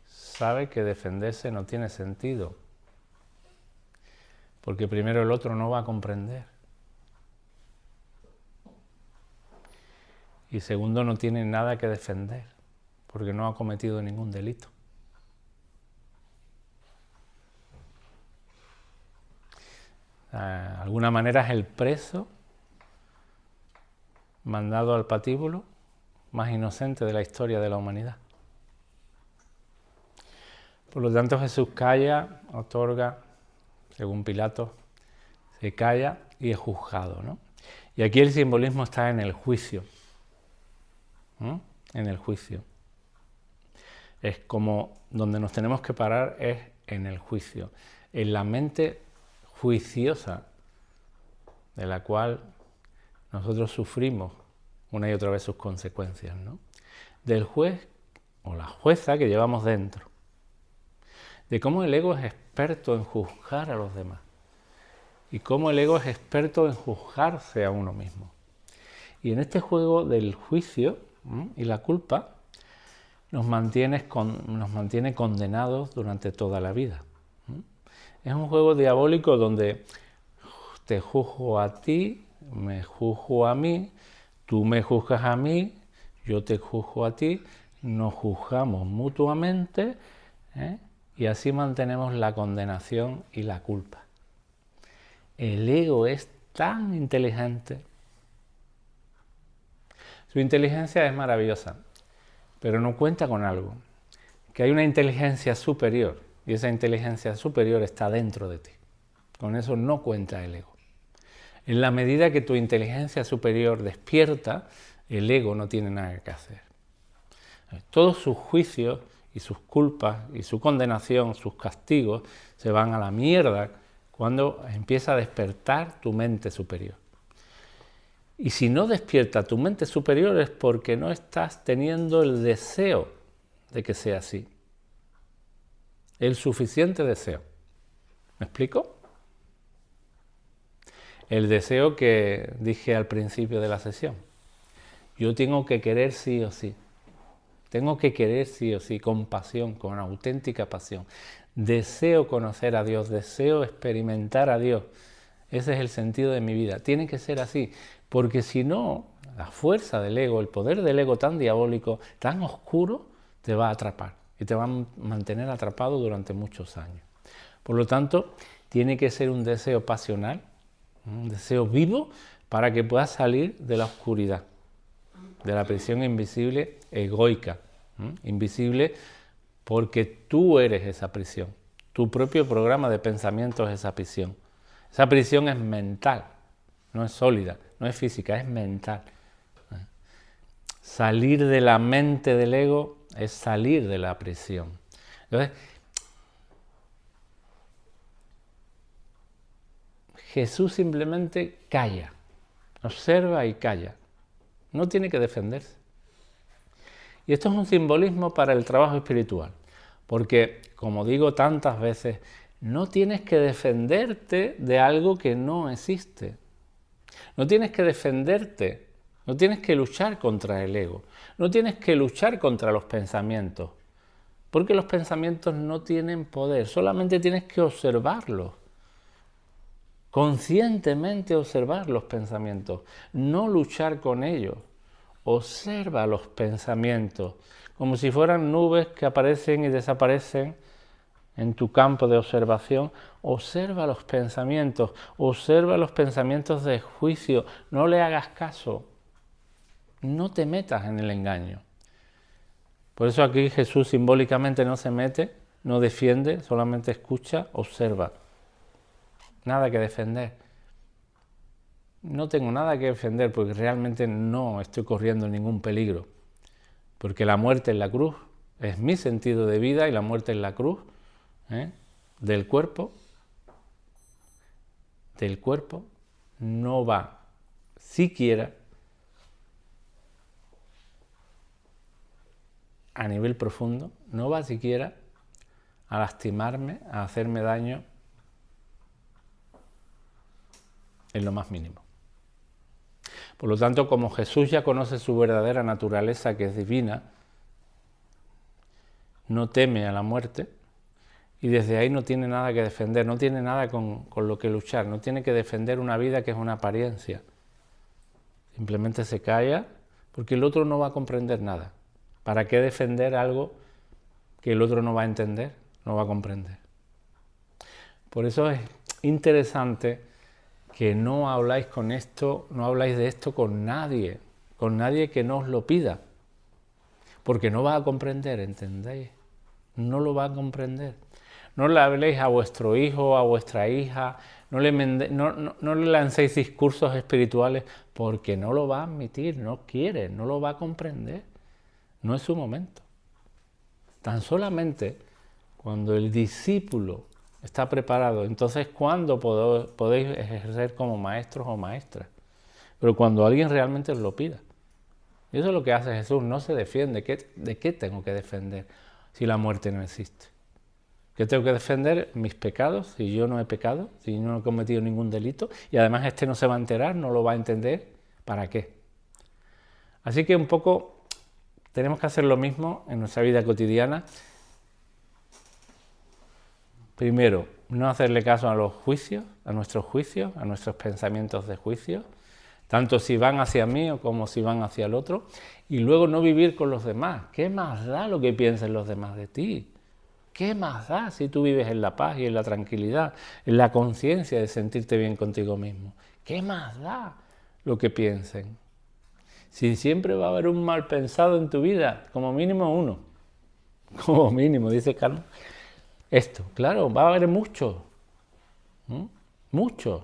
Sabe que defenderse no tiene sentido, porque primero el otro no va a comprender. Y segundo, no tiene nada que defender, porque no ha cometido ningún delito. De alguna manera es el preso mandado al patíbulo más inocente de la historia de la humanidad. Por lo tanto, Jesús calla, otorga, según Pilato, se calla y es juzgado, ¿no? Y aquí el simbolismo está en el juicio. En el juicio. Es como donde nos tenemos que parar, es en el juicio, en la mente juiciosa de la cual nosotros sufrimos una y otra vez sus consecuencias, ¿no? Del juez o la jueza que llevamos dentro, de cómo el ego es experto en juzgar a los demás y cómo el ego es experto en juzgarse a uno mismo. Y en este juego del juicio y la culpa nos mantiene condenados durante toda la vida. Es un juego diabólico donde te juzgo a ti, me juzgo a mí, tú me juzgas a mí, yo te juzgo a ti, nos juzgamos mutuamente, y así mantenemos la condenación y la culpa. El ego es tan inteligente. Su inteligencia es maravillosa, pero no cuenta con algo, que hay una inteligencia superior, y esa inteligencia superior está dentro de ti. Con eso no cuenta el ego. En la medida que tu inteligencia superior despierta, el ego no tiene nada que hacer. Todos sus juicios y sus culpas y su condenación, sus castigos, se van a la mierda cuando empieza a despertar tu mente superior. Y si no despierta tu mente superior es porque no estás teniendo el deseo de que sea así. El suficiente deseo. ¿Me explico? El deseo que dije al principio de la sesión. Yo tengo que querer sí o sí. Tengo que querer sí o sí, con pasión, con auténtica pasión. Deseo conocer a Dios, deseo experimentar a Dios. Ese es el sentido de mi vida. Tiene que ser así, porque si no, la fuerza del ego, el poder del ego tan diabólico, tan oscuro, te va a atrapar y te va a mantener atrapado durante muchos años. Por lo tanto, tiene que ser un deseo pasional, un deseo vivo, para que puedas salir de la oscuridad, de la prisión invisible egoica, invisible porque tú eres esa prisión, tu propio programa de pensamiento es esa prisión. Esa prisión es mental, no es sólida, no es física, es mental. Salir de la mente del ego es salir de la prisión. Entonces, Jesús simplemente calla, observa y calla. No tiene que defenderse. Y esto es un simbolismo para el trabajo espiritual, porque, como digo tantas veces, no tienes que defenderte de algo que no existe. No tienes que defenderte, no tienes que luchar contra el ego, no tienes que luchar contra los pensamientos, porque los pensamientos no tienen poder, solamente tienes que observarlos. Conscientemente observar los pensamientos, no luchar con ellos. Observa los pensamientos como si fueran nubes que aparecen y desaparecen en tu campo de observación. Observa los pensamientos de juicio, no le hagas caso, no te metas en el engaño. Por eso aquí Jesús simbólicamente no se mete, no defiende, solamente escucha, observa. Nada que defender. No tengo nada que defender porque realmente no estoy corriendo ningún peligro. Porque la muerte en la cruz es mi sentido de vida y la muerte en la cruz, del cuerpo, no va siquiera a nivel profundo, no va siquiera a lastimarme, a hacerme daño en lo más mínimo. Por lo tanto, como Jesús ya conoce su verdadera naturaleza, que es divina, no teme a la muerte y desde ahí no tiene nada que defender, no tiene nada con lo que luchar, no tiene que defender una vida que es una apariencia. Simplemente se calla porque el otro no va a comprender nada. ¿Para qué defender algo que el otro no va a entender, no va a comprender? Por eso es interesante que no habláis de esto con nadie que no os lo pida, porque no va a comprender, ¿entendéis? No lo va a comprender. No le habléis a vuestro hijo, a vuestra hija, no le lancéis discursos espirituales, porque no lo va a admitir, no quiere, no lo va a comprender. No es su momento. Tan solamente cuando el discípulo está preparado, entonces cuando podéis ejercer como maestros o maestras. Pero cuando alguien realmente os lo pida. Y eso es lo que hace Jesús, no se defiende. ¿De qué tengo que defender si la muerte no existe? ¿Qué tengo que defender? Mis pecados, si yo no he pecado, si yo no he cometido ningún delito, y además este no se va a enterar, no lo va a entender, ¿para qué? Así que un poco tenemos que hacer lo mismo en nuestra vida cotidiana. Primero, no hacerle caso a los juicios, a nuestros juicios, a nuestros pensamientos de juicio, tanto si van hacia mí como si van hacia el otro, y luego no vivir con los demás. ¿Qué más da lo que piensen los demás de ti? ¿Qué más da si tú vives en la paz y en la tranquilidad, en la conciencia de sentirte bien contigo mismo? ¿Qué más da lo que piensen? Si siempre va a haber un mal pensado en tu vida, como mínimo uno, como mínimo, dice Carlos. Esto, claro, va a haber muchos, muchos.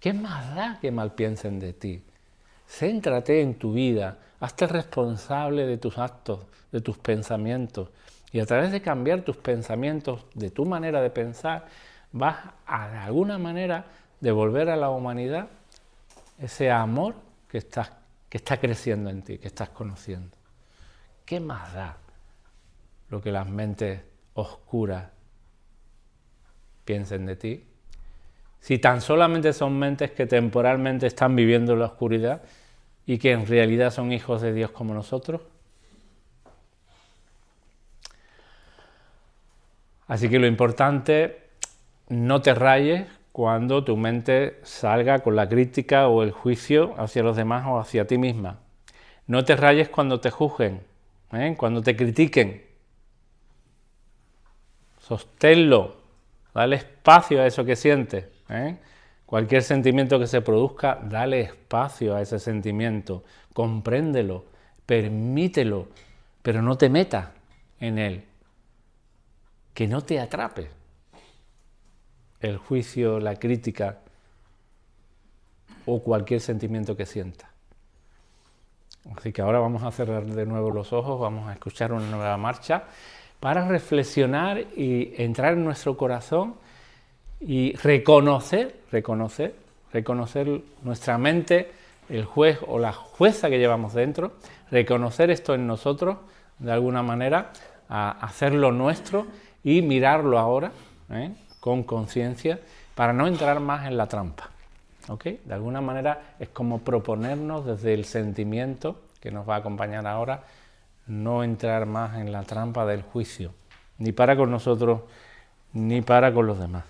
¿Qué más da que mal piensen de ti? Céntrate en tu vida, hazte responsable de tus actos, de tus pensamientos, y a través de cambiar tus pensamientos, de tu manera de pensar, vas a de alguna manera devolver a la humanidad ese amor que está creciendo en ti, que estás conociendo. ¿Qué más da lo que las mentes oscuras piensen de ti? Si tan solamente son mentes que temporalmente están viviendo en la oscuridad y que en realidad son hijos de Dios como nosotros. Así que lo importante, no te rayes cuando tu mente salga con la crítica o el juicio hacia los demás o hacia ti misma. No te rayes cuando te juzguen, cuando te critiquen. Sosténlo, dale espacio a eso que sientes. Cualquier sentimiento que se produzca, dale espacio a ese sentimiento, compréndelo, permítelo, pero no te metas en él, que no te atrape el juicio, la crítica o cualquier sentimiento que sientas. Así que ahora vamos a cerrar de nuevo los ojos, vamos a escuchar una nueva marcha para reflexionar y entrar en nuestro corazón y reconocer nuestra mente, el juez o la jueza que llevamos dentro, reconocer esto en nosotros de alguna manera, a hacerlo nuestro y mirarlo ahora con conciencia para no entrar más en la trampa. ¿Okay? De alguna manera es como proponernos desde el sentimiento que nos va a acompañar ahora, no entrar más en la trampa del juicio, ni para con nosotros, ni para con los demás.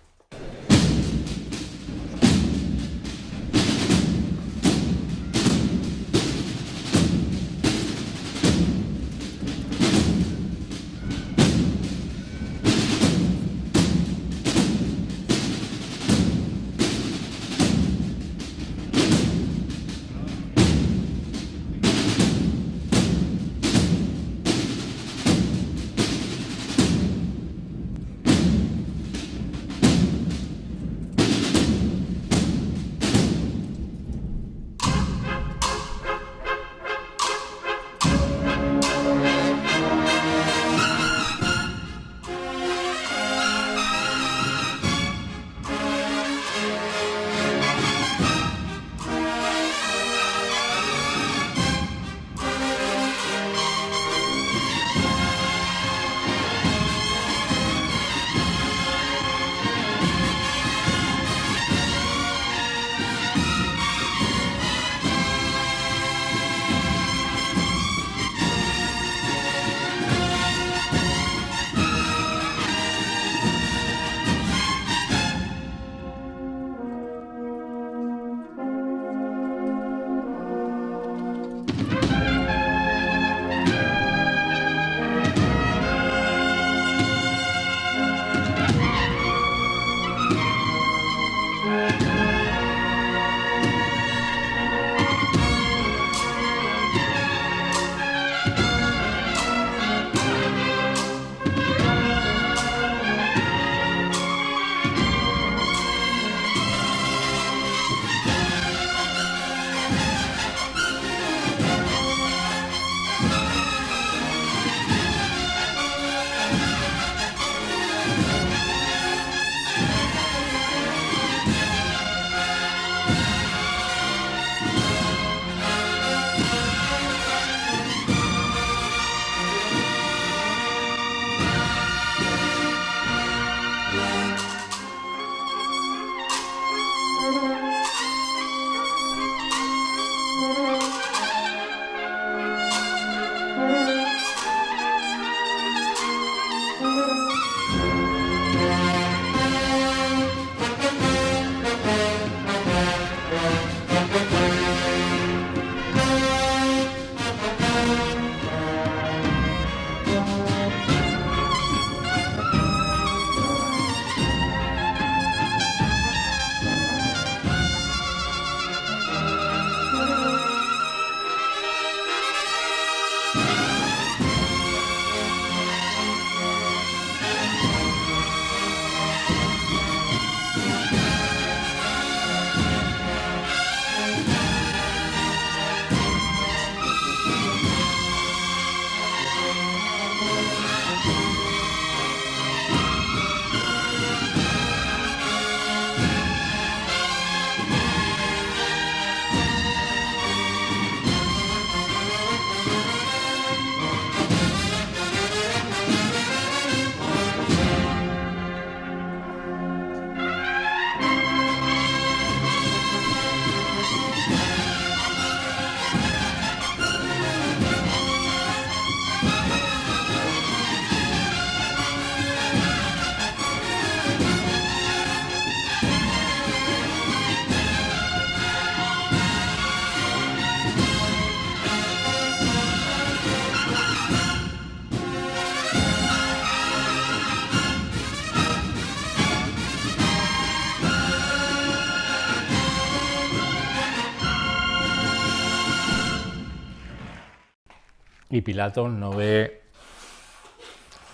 Y Pilatos no ve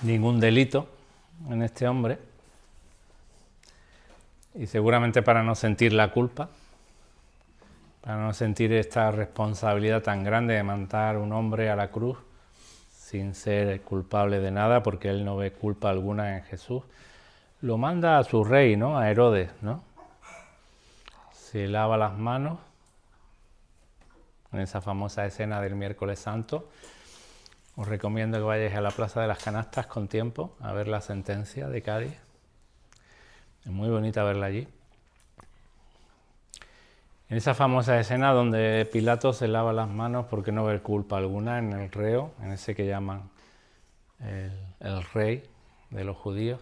ningún delito en este hombre, y seguramente para no sentir la culpa, para no sentir esta responsabilidad tan grande de mandar a un hombre a la cruz sin ser culpable de nada, porque él no ve culpa alguna en Jesús, lo manda a su rey, ¿no? A Herodes, ¿no? Se lava las manos en esa famosa escena del Miércoles Santo. Os recomiendo que vayáis a la Plaza de las Canastas con tiempo a ver la sentencia de Cádiz. Es muy bonita verla allí. En esa famosa escena donde Pilato se lava las manos porque no ve culpa alguna en el reo, en ese que llaman el rey de los judíos,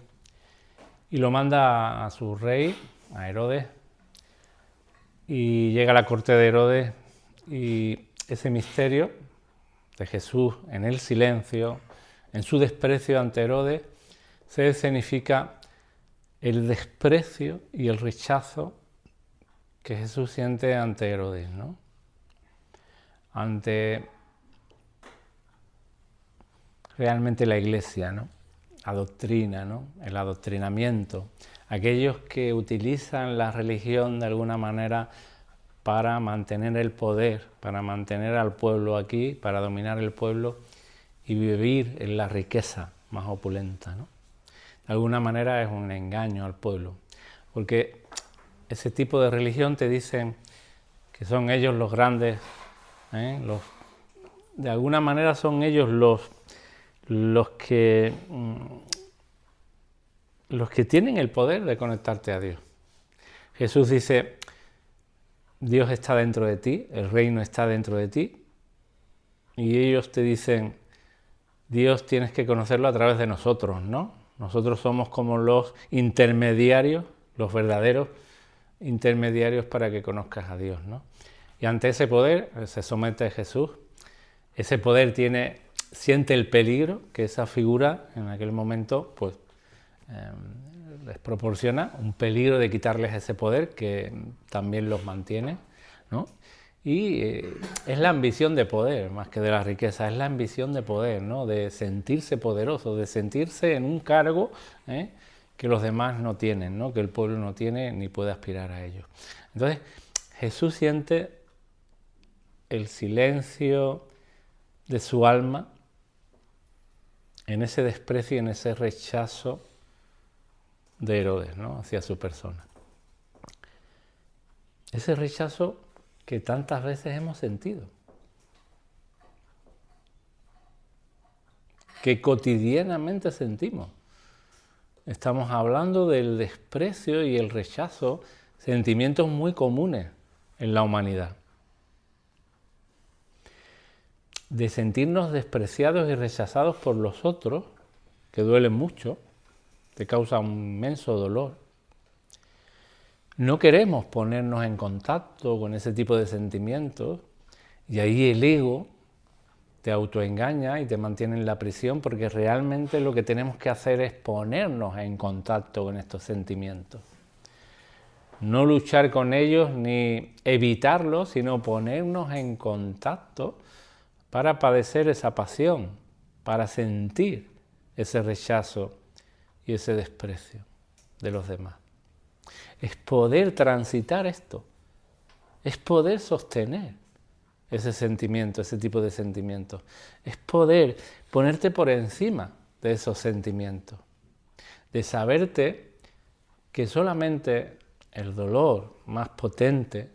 y lo manda a su rey, a Herodes, y llega a la corte de Herodes, y ese misterio de Jesús en el silencio, en su desprecio ante Herodes, se escenifica el desprecio y el rechazo que Jesús siente ante Herodes, ¿no? Ante realmente la Iglesia, ¿no? La doctrina, ¿no? El adoctrinamiento. Aquellos que utilizan la religión de alguna manera para mantener el poder, para mantener al pueblo aquí, para dominar el pueblo y vivir en la riqueza más opulenta, ¿no? De alguna manera es un engaño al pueblo, porque ese tipo de religión te dicen que son ellos los grandes, de alguna manera son ellos los que tienen el poder de conectarte a Dios. Jesús dice: Dios está dentro de ti, el reino está dentro de ti, y ellos te dicen: Dios tienes que conocerlo a través de nosotros, ¿no? Nosotros somos como los intermediarios, los verdaderos intermediarios para que conozcas a Dios, ¿no? Y ante ese poder se somete Jesús. Ese poder siente el peligro que esa figura en aquel momento pues les proporciona, un peligro de quitarles ese poder que también los mantiene, ¿no? Y es la ambición de poder, más que de la riqueza, es la ambición de poder, ¿no? De sentirse poderoso, de sentirse en un cargo que los demás no tienen, ¿no? Que el pueblo no tiene ni puede aspirar a ello. Entonces, Jesús siente el silencio de su alma en ese desprecio y en ese rechazo de Herodes, ¿no? Hacia su persona. Ese rechazo que tantas veces hemos sentido, que cotidianamente sentimos. Estamos hablando del desprecio y el rechazo, sentimientos muy comunes en la humanidad. De sentirnos despreciados y rechazados por los otros, que duelen mucho, te causa un inmenso dolor. No queremos ponernos en contacto con ese tipo de sentimientos, y ahí el ego te autoengaña y te mantiene en la prisión, porque realmente lo que tenemos que hacer es ponernos en contacto con estos sentimientos. No luchar con ellos ni evitarlos, sino ponernos en contacto para padecer esa pasión, para sentir ese rechazo y ese desprecio de los demás. Es poder transitar esto, es poder sostener ese sentimiento, ese tipo de sentimientos. Es poder ponerte por encima de esos sentimientos, de saberte que solamente el dolor más potente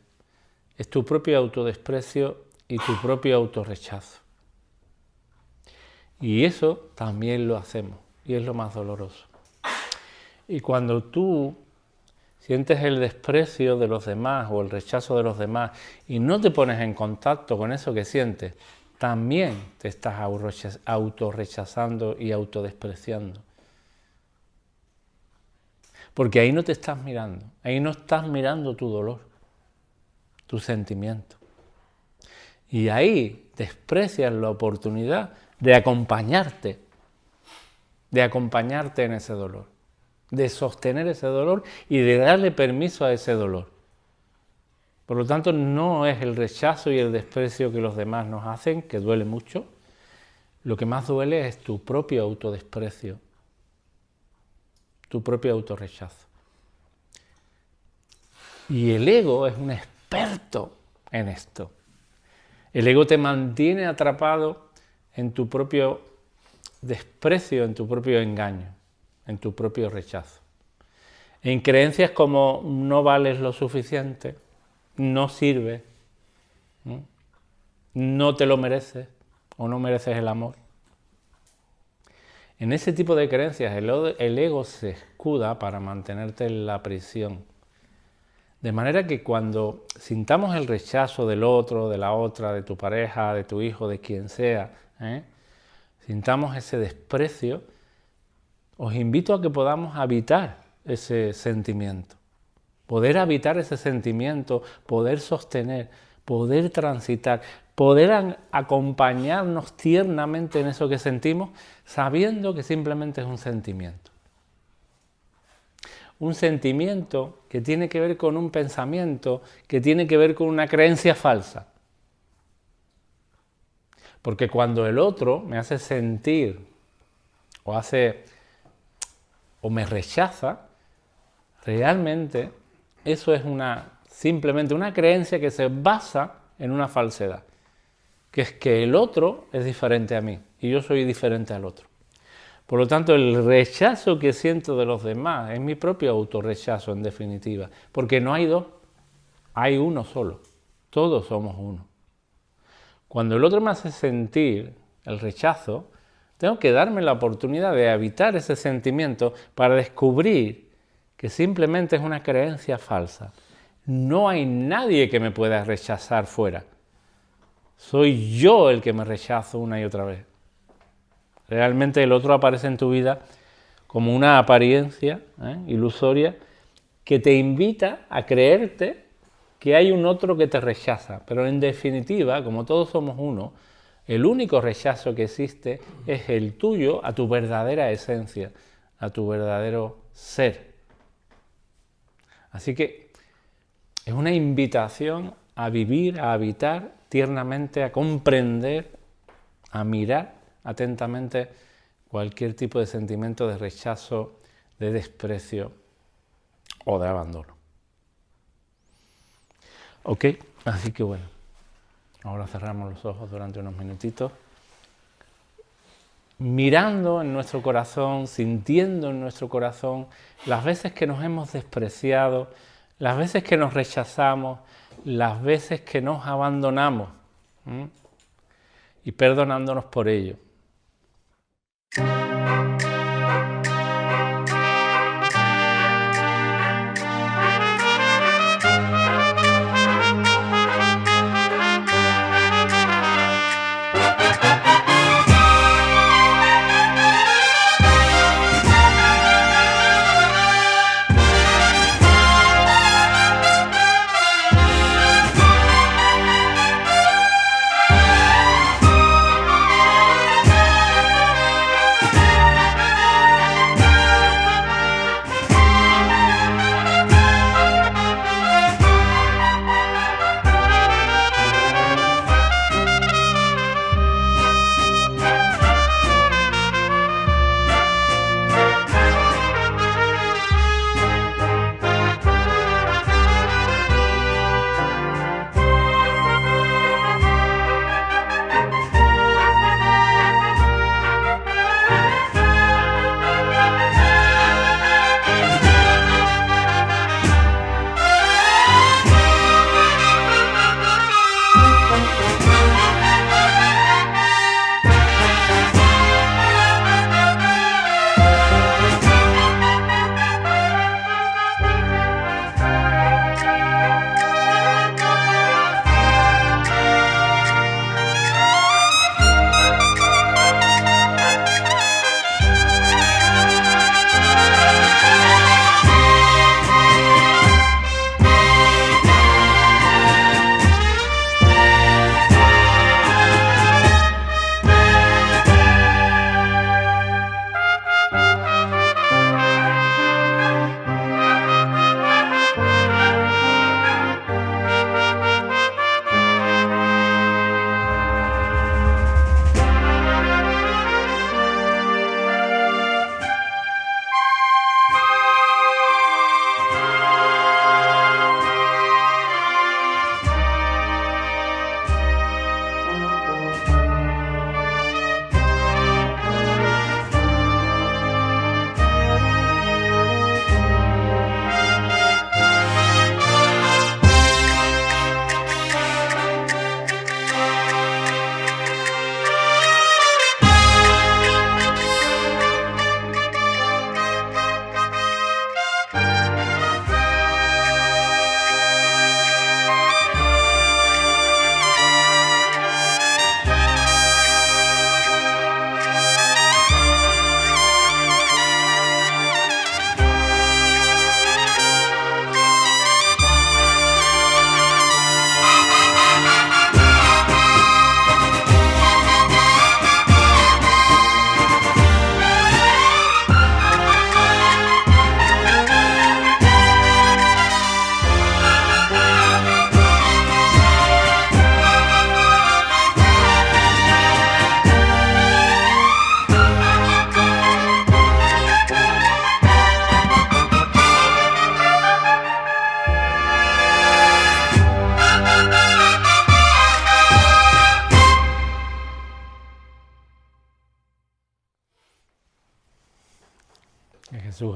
es tu propio autodesprecio y tu propio autorrechazo. Y eso también lo hacemos, y es lo más doloroso. Y cuando tú sientes el desprecio de los demás o el rechazo de los demás y no te pones en contacto con eso que sientes, también te estás autorrechazando y autodespreciando. Porque ahí no te estás mirando, ahí no estás mirando tu dolor, tu sentimiento. Y ahí desprecias la oportunidad de acompañarte en ese dolor, de sostener ese dolor y de darle permiso a ese dolor. Por lo tanto, no es el rechazo y el desprecio que los demás nos hacen, que duele mucho, lo que más duele es tu propio autodesprecio, tu propio autorrechazo. Y el ego es un experto en esto. El ego te mantiene atrapado en tu propio desprecio, en tu propio engaño, en tu propio rechazo. En creencias como no vales lo suficiente, no sirves, no te lo mereces o no mereces el amor. En ese tipo de creencias el ego se escuda para mantenerte en la prisión. De manera que cuando sintamos el rechazo del otro, de la otra, de tu pareja, de tu hijo, de quien sea, sintamos ese desprecio, os invito a que podamos habitar ese sentimiento. Poder habitar ese sentimiento, poder sostener, poder transitar, poder acompañarnos tiernamente en eso que sentimos, sabiendo que simplemente es un sentimiento. Un sentimiento que tiene que ver con un pensamiento, que tiene que ver con una creencia falsa. Porque cuando el otro me hace sentir o me rechaza, realmente eso es simplemente una creencia que se basa en una falsedad, que es que el otro es diferente a mí y yo soy diferente al otro. Por lo tanto, el rechazo que siento de los demás es mi propio autorrechazo, en definitiva, porque no hay dos, hay uno solo, todos somos uno. Cuando el otro me hace sentir el rechazo, tengo que darme la oportunidad de habitar ese sentimiento para descubrir que simplemente es una creencia falsa. No hay nadie que me pueda rechazar fuera. Soy yo el que me rechazo una y otra vez. Realmente el otro aparece en tu vida como una apariencia ilusoria que te invita a creerte que hay un otro que te rechaza. Pero en definitiva, como todos somos uno, el único rechazo que existe es el tuyo a tu verdadera esencia, a tu verdadero ser. Así que es una invitación a vivir, a habitar tiernamente, a comprender, a mirar atentamente cualquier tipo de sentimiento de rechazo, de desprecio o de abandono. ¿Ok? Así que bueno, ahora cerramos los ojos durante unos minutitos, mirando en nuestro corazón, sintiendo en nuestro corazón las veces que nos hemos despreciado, las veces que nos rechazamos, las veces que nos abandonamos, y perdonándonos por ello.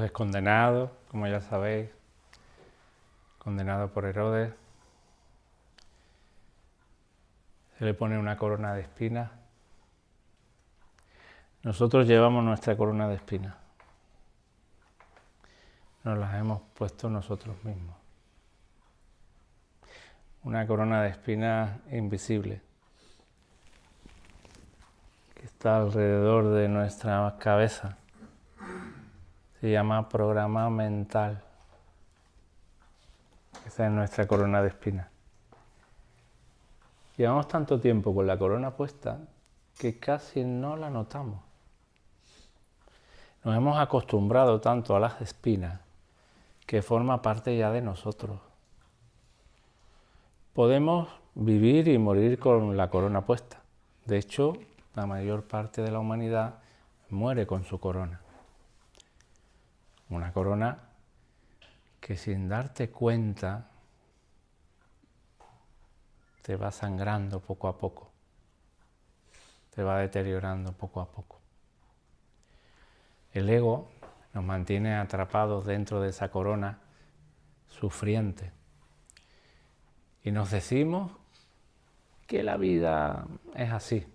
Jesús es condenado, como ya sabéis, condenado por Herodes. Se le pone una corona de espinas. Nosotros llevamos nuestra corona de espinas. Nos las hemos puesto nosotros mismos. Una corona de espinas invisible que está alrededor de nuestra cabeza. Se llama programa mental. Esa es nuestra corona de espinas. Llevamos tanto tiempo con la corona puesta que casi no la notamos. Nos hemos acostumbrado tanto a las espinas que forma parte ya de nosotros. Podemos vivir y morir con la corona puesta. De hecho, la mayor parte de la humanidad muere con su corona. Una corona que sin darte cuenta te va sangrando poco a poco, te va deteriorando poco a poco. El ego nos mantiene atrapados dentro de esa corona sufriente y nos decimos que la vida es así,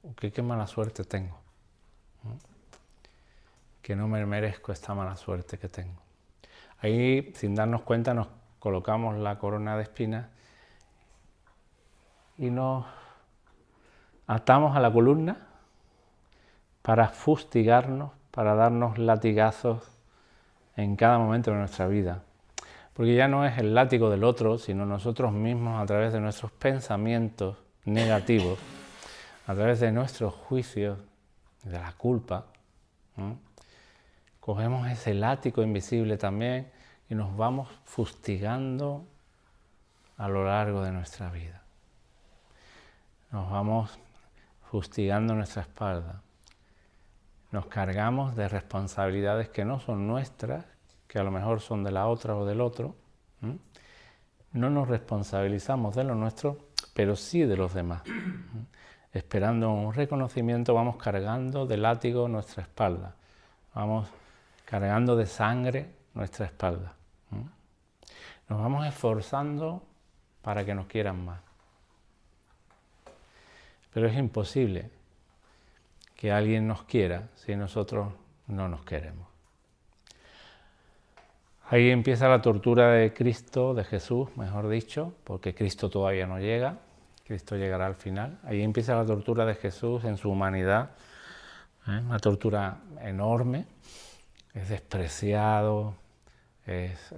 o que qué mala suerte tengo, que no me merezco esta mala suerte que tengo. Ahí, sin darnos cuenta, nos colocamos la corona de espinas y nos atamos a la columna para fustigarnos, para darnos latigazos en cada momento de nuestra vida. Porque ya no es el látigo del otro, sino nosotros mismos a través de nuestros pensamientos negativos, a través de nuestros juicios, de la culpa, cogemos ese látigo invisible también y nos vamos fustigando a lo largo de nuestra vida. Nos vamos fustigando nuestra espalda. Nos cargamos de responsabilidades que no son nuestras, que a lo mejor son de la otra o del otro. No nos responsabilizamos de lo nuestro, pero sí de los demás. Esperando un reconocimiento, vamos cargando de látigo nuestra espalda. Vamos cargando de sangre nuestra espalda. Nos vamos esforzando para que nos quieran más. Pero es imposible que alguien nos quiera si nosotros no nos queremos. Ahí empieza la tortura de Cristo, de Jesús, mejor dicho, porque Cristo todavía no llega, Cristo llegará al final. Ahí empieza la tortura de Jesús en su humanidad, una tortura enorme. Es despreciado, es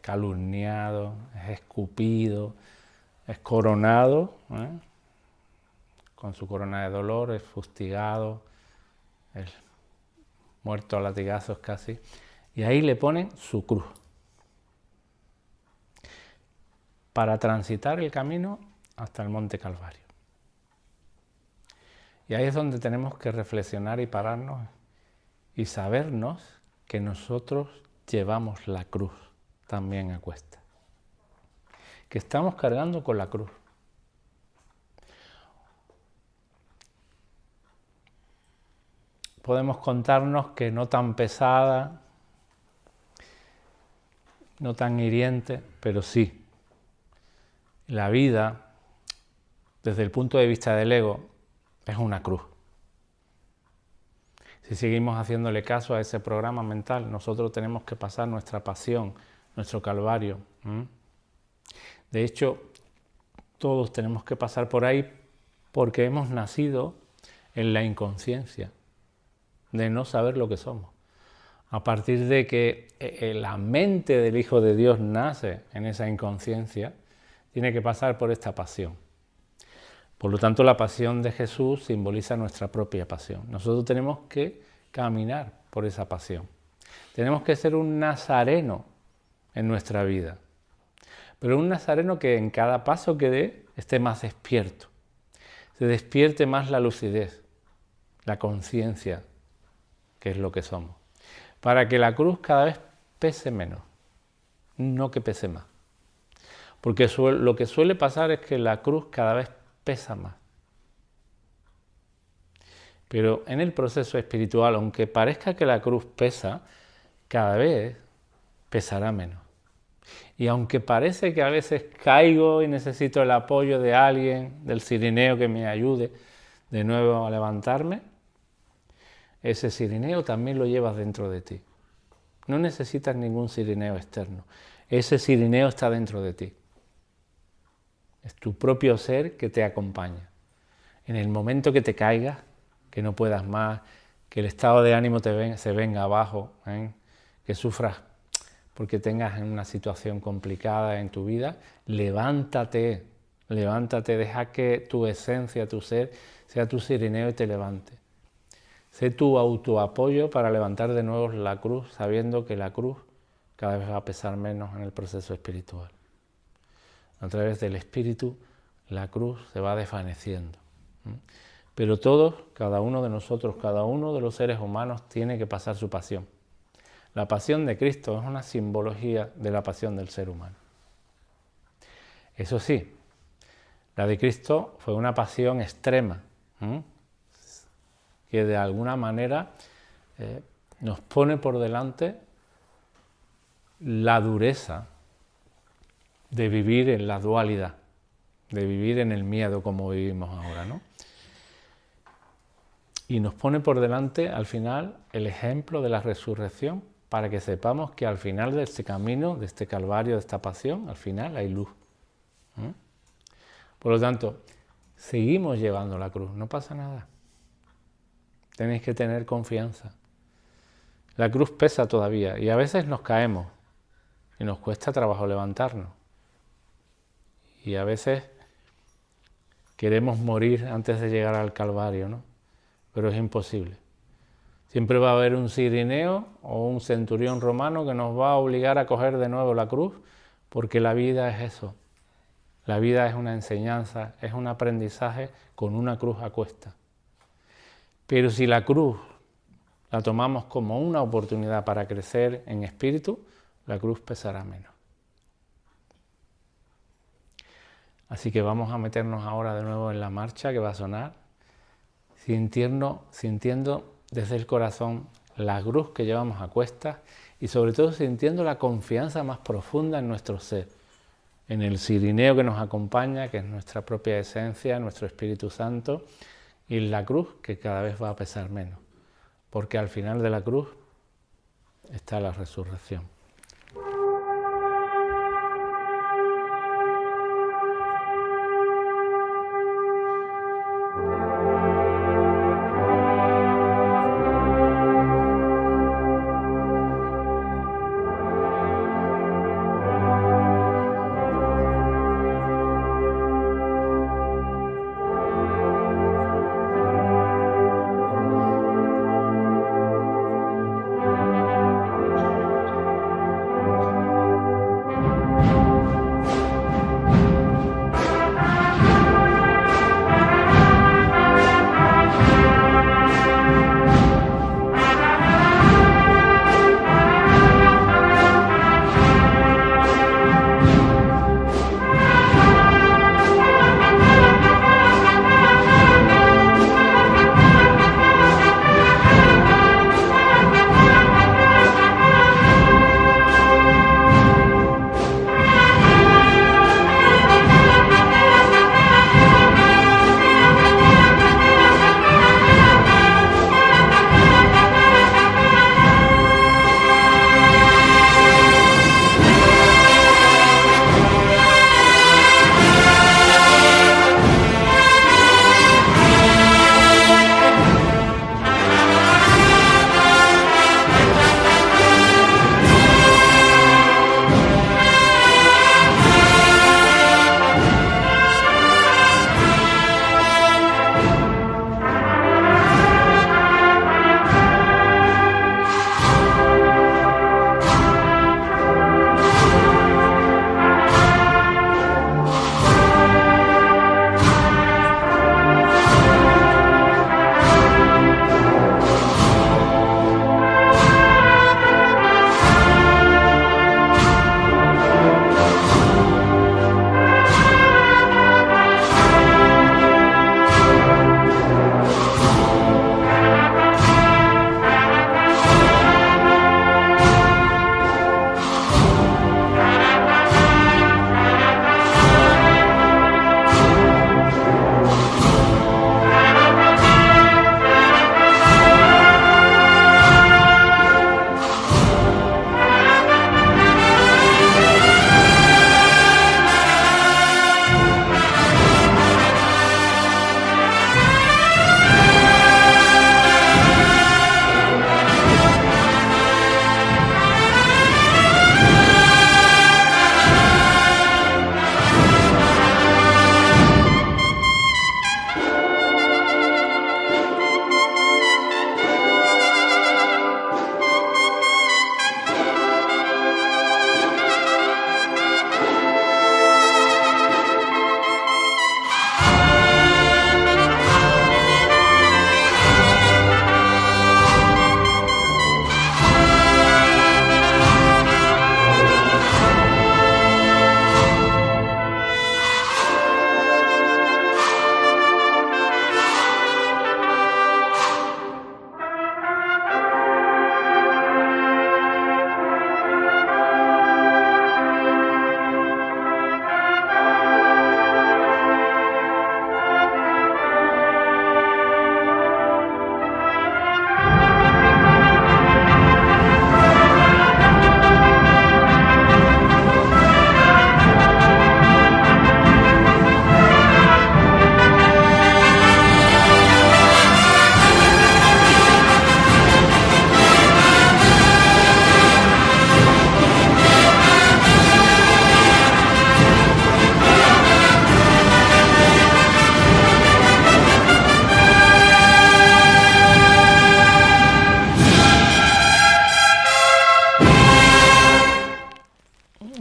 calumniado, es escupido, es coronado, con su corona de dolor, es fustigado, es muerto a latigazos casi, y ahí le ponen su cruz para transitar el camino hasta el Monte Calvario. Y ahí es donde tenemos que reflexionar y pararnos y sabernos que nosotros llevamos la cruz también a cuesta, que estamos cargando con la cruz. Podemos contarnos que no tan pesada, no tan hiriente, pero sí. La vida, desde el punto de vista del ego, es una cruz. Si seguimos haciéndole caso a ese programa mental, nosotros tenemos que pasar nuestra pasión, nuestro calvario. De hecho, todos tenemos que pasar por ahí porque hemos nacido en la inconsciencia de no saber lo que somos. A partir de que la mente del Hijo de Dios nace en esa inconsciencia, tiene que pasar por esta pasión. Por lo tanto, la pasión de Jesús simboliza nuestra propia pasión. Nosotros tenemos que caminar por esa pasión. Tenemos que ser un nazareno en nuestra vida. Pero un nazareno que en cada paso que dé esté más despierto. Se despierte más la lucidez, la conciencia, que es lo que somos. Para que la cruz cada vez pese menos, no que pese más. Porque lo que suele pasar es que la cruz cada vez pesa más. Pero en el proceso espiritual, aunque parezca que la cruz pesa, cada vez pesará menos. Y aunque parece que a veces caigo y necesito el apoyo de alguien, del cirineo que me ayude de nuevo a levantarme, ese cirineo también lo llevas dentro de ti. No necesitas ningún cirineo externo. Ese cirineo está dentro de ti. Es tu propio ser que te acompaña. En el momento que te caigas, que no puedas más, que el estado de ánimo se venga abajo, que sufras porque tengas una situación complicada en tu vida, levántate, deja que tu esencia, tu ser, sea tu cirineo y te levante. Sé tu autoapoyo para levantar de nuevo la cruz, sabiendo que la cruz cada vez va a pesar menos en el proceso espiritual. A través del espíritu, la cruz se va desvaneciendo. Pero todos, cada uno de nosotros, cada uno de los seres humanos tiene que pasar su pasión. La pasión de Cristo es una simbología de la pasión del ser humano. Eso sí, la de Cristo fue una pasión extrema, que de alguna manera nos pone por delante la dureza de vivir en la dualidad, de vivir en el miedo como vivimos ahora, ¿no? Y nos pone por delante, al final, el ejemplo de la resurrección, para que sepamos que al final de este camino, de este calvario, de esta pasión, al final hay luz. Por lo tanto, seguimos llevando la cruz, no pasa nada. Tenéis que tener confianza. La cruz pesa todavía y a veces nos caemos y nos cuesta trabajo levantarnos. Y a veces queremos morir antes de llegar al Calvario, ¿no? Pero es imposible. Siempre va a haber un cirineo o un centurión romano que nos va a obligar a coger de nuevo la cruz, porque la vida es eso. La vida es una enseñanza, es un aprendizaje con una cruz a cuesta. Pero si la cruz la tomamos como una oportunidad para crecer en espíritu, la cruz pesará menos. Así que vamos a meternos ahora de nuevo en la marcha que va a sonar, sintiendo desde el corazón la cruz que llevamos a cuestas y sobre todo sintiendo la confianza más profunda en nuestro ser, en el cirineo que nos acompaña, que es nuestra propia esencia, nuestro Espíritu Santo, y la cruz que cada vez va a pesar menos, porque al final de la cruz está la resurrección.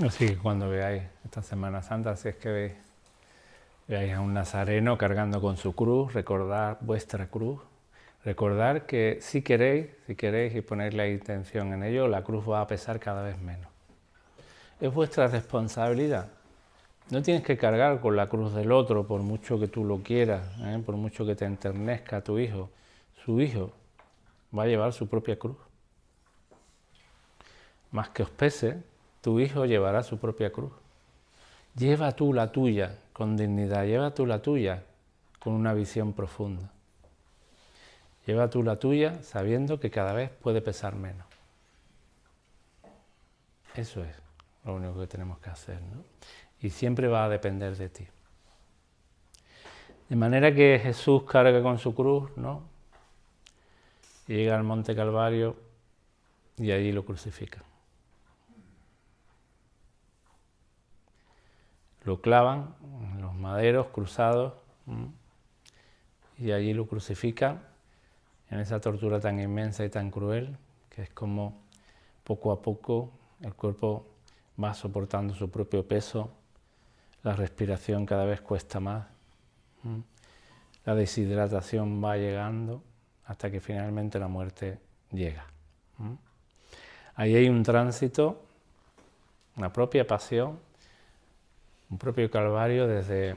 Así que cuando veáis esta Semana Santa, si es que veáis a un nazareno cargando con su cruz, recordad vuestra cruz, recordar que si queréis y poner la intención en ello, la cruz va a pesar cada vez menos. Es vuestra responsabilidad. No tienes que cargar con la cruz del otro por mucho que tú lo quieras, por mucho que te enternezca a tu hijo. Su hijo va a llevar su propia cruz. Más que os pese, tu hijo llevará su propia cruz. Lleva tú la tuya con dignidad, lleva tú la tuya con una visión profunda. Lleva tú la tuya sabiendo que cada vez puede pesar menos. Eso es lo único que tenemos que hacer, ¿no? Y siempre va a depender de ti. De manera que Jesús carga con su cruz, ¿no? Y llega al Monte Calvario y allí lo crucifican. Lo clavan en los maderos cruzados y allí lo crucifican en esa tortura tan inmensa y tan cruel, que es como poco a poco el cuerpo va soportando su propio peso, la respiración cada vez cuesta más, la deshidratación va llegando hasta que finalmente la muerte llega. Ahí hay un tránsito, una propia pasión, un propio calvario desde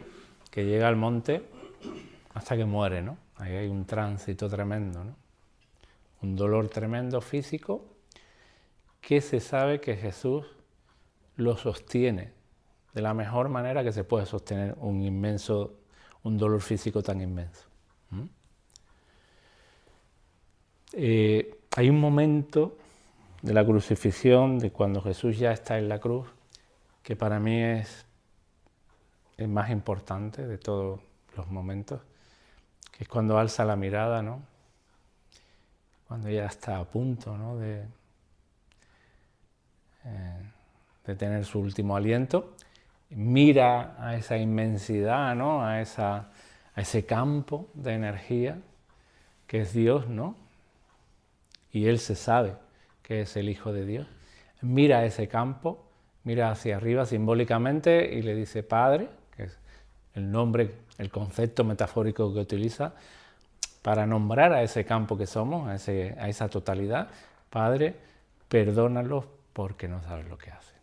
que llega al monte hasta que muere, ¿no? Ahí hay un tránsito tremendo, ¿no? Un dolor tremendo físico que se sabe que Jesús lo sostiene de la mejor manera que se puede sostener un dolor físico tan inmenso. Hay un momento de la crucifixión, de cuando Jesús ya está en la cruz, que para mí es el más importante de todos los momentos, que es cuando alza la mirada, ¿no? Cuando ya está a punto, ¿no? de tener su último aliento, mira a esa inmensidad, ¿no? a ese campo de energía que es Dios, ¿no? Y él se sabe que es el Hijo de Dios. Mira a ese campo, mira hacia arriba simbólicamente y le dice Padre, que es el nombre, el concepto metafórico que utiliza para nombrar a ese campo que somos, a esa totalidad. Padre, perdónalos porque no saben lo que hacen.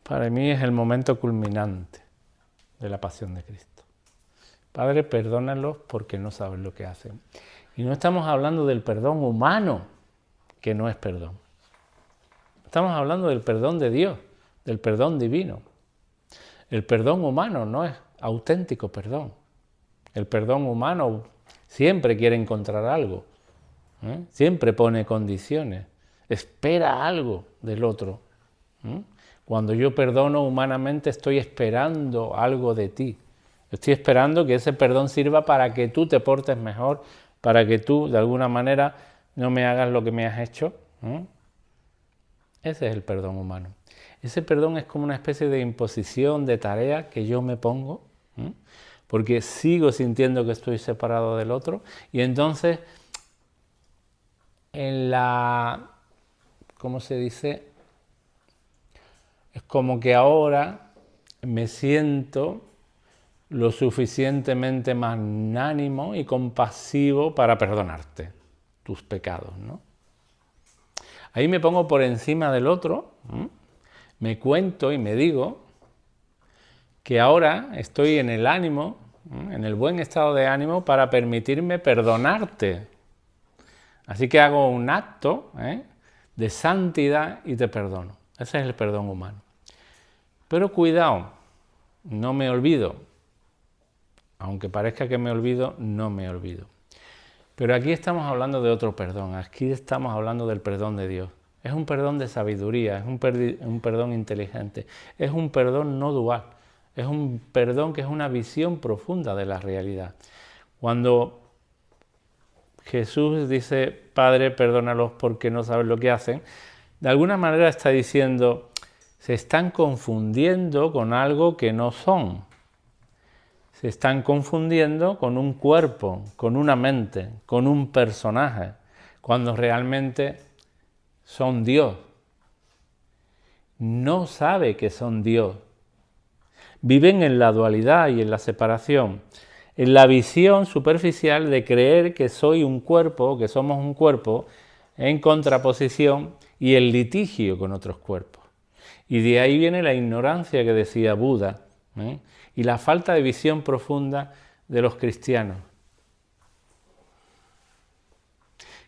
Para mí es el momento culminante de la pasión de Cristo. Padre, perdónalos porque no saben lo que hacen. Y no estamos hablando del perdón humano, que no es perdón. Estamos hablando del perdón de Dios, del perdón divino. El perdón humano no es auténtico perdón. El perdón humano siempre quiere encontrar algo, siempre pone condiciones, espera algo del otro. Cuando yo perdono humanamente estoy esperando algo de ti. Estoy esperando que ese perdón sirva para que tú te portes mejor, para que tú de alguna manera no me hagas lo que me has hecho. Ese es el perdón humano. Ese perdón es como una especie de imposición de tarea que yo me pongo, porque sigo sintiendo que estoy separado del otro, y entonces ¿cómo se dice? Es como que ahora me siento lo suficientemente magnánimo y compasivo para perdonarte tus pecados, ¿no? Ahí me pongo por encima del otro, me cuento y me digo que ahora estoy en el ánimo, en el buen estado de ánimo para permitirme perdonarte. Así que hago un acto de santidad y te perdono. Ese es el perdón humano. Pero cuidado, no me olvido. Aunque parezca que me olvido, no me olvido. Pero aquí estamos hablando de otro perdón. Aquí estamos hablando del perdón de Dios. Es un perdón de sabiduría, es un perdón inteligente. Es un perdón no dual. Es un perdón que es una visión profunda de la realidad. Cuando Jesús dice, Padre, perdónalos porque no saben lo que hacen, de alguna manera está diciendo, se están confundiendo con algo que no son. Se están confundiendo con un cuerpo, con una mente, con un personaje, cuando realmente son Dios. no sabe que son Dios. Viven en la dualidad y en la separación, en la visión superficial de creer que soy un cuerpo, que somos un cuerpo, en contraposición y en litigio con otros cuerpos. Y de ahí viene la ignorancia que decía Buda, y la falta de visión profunda de los cristianos,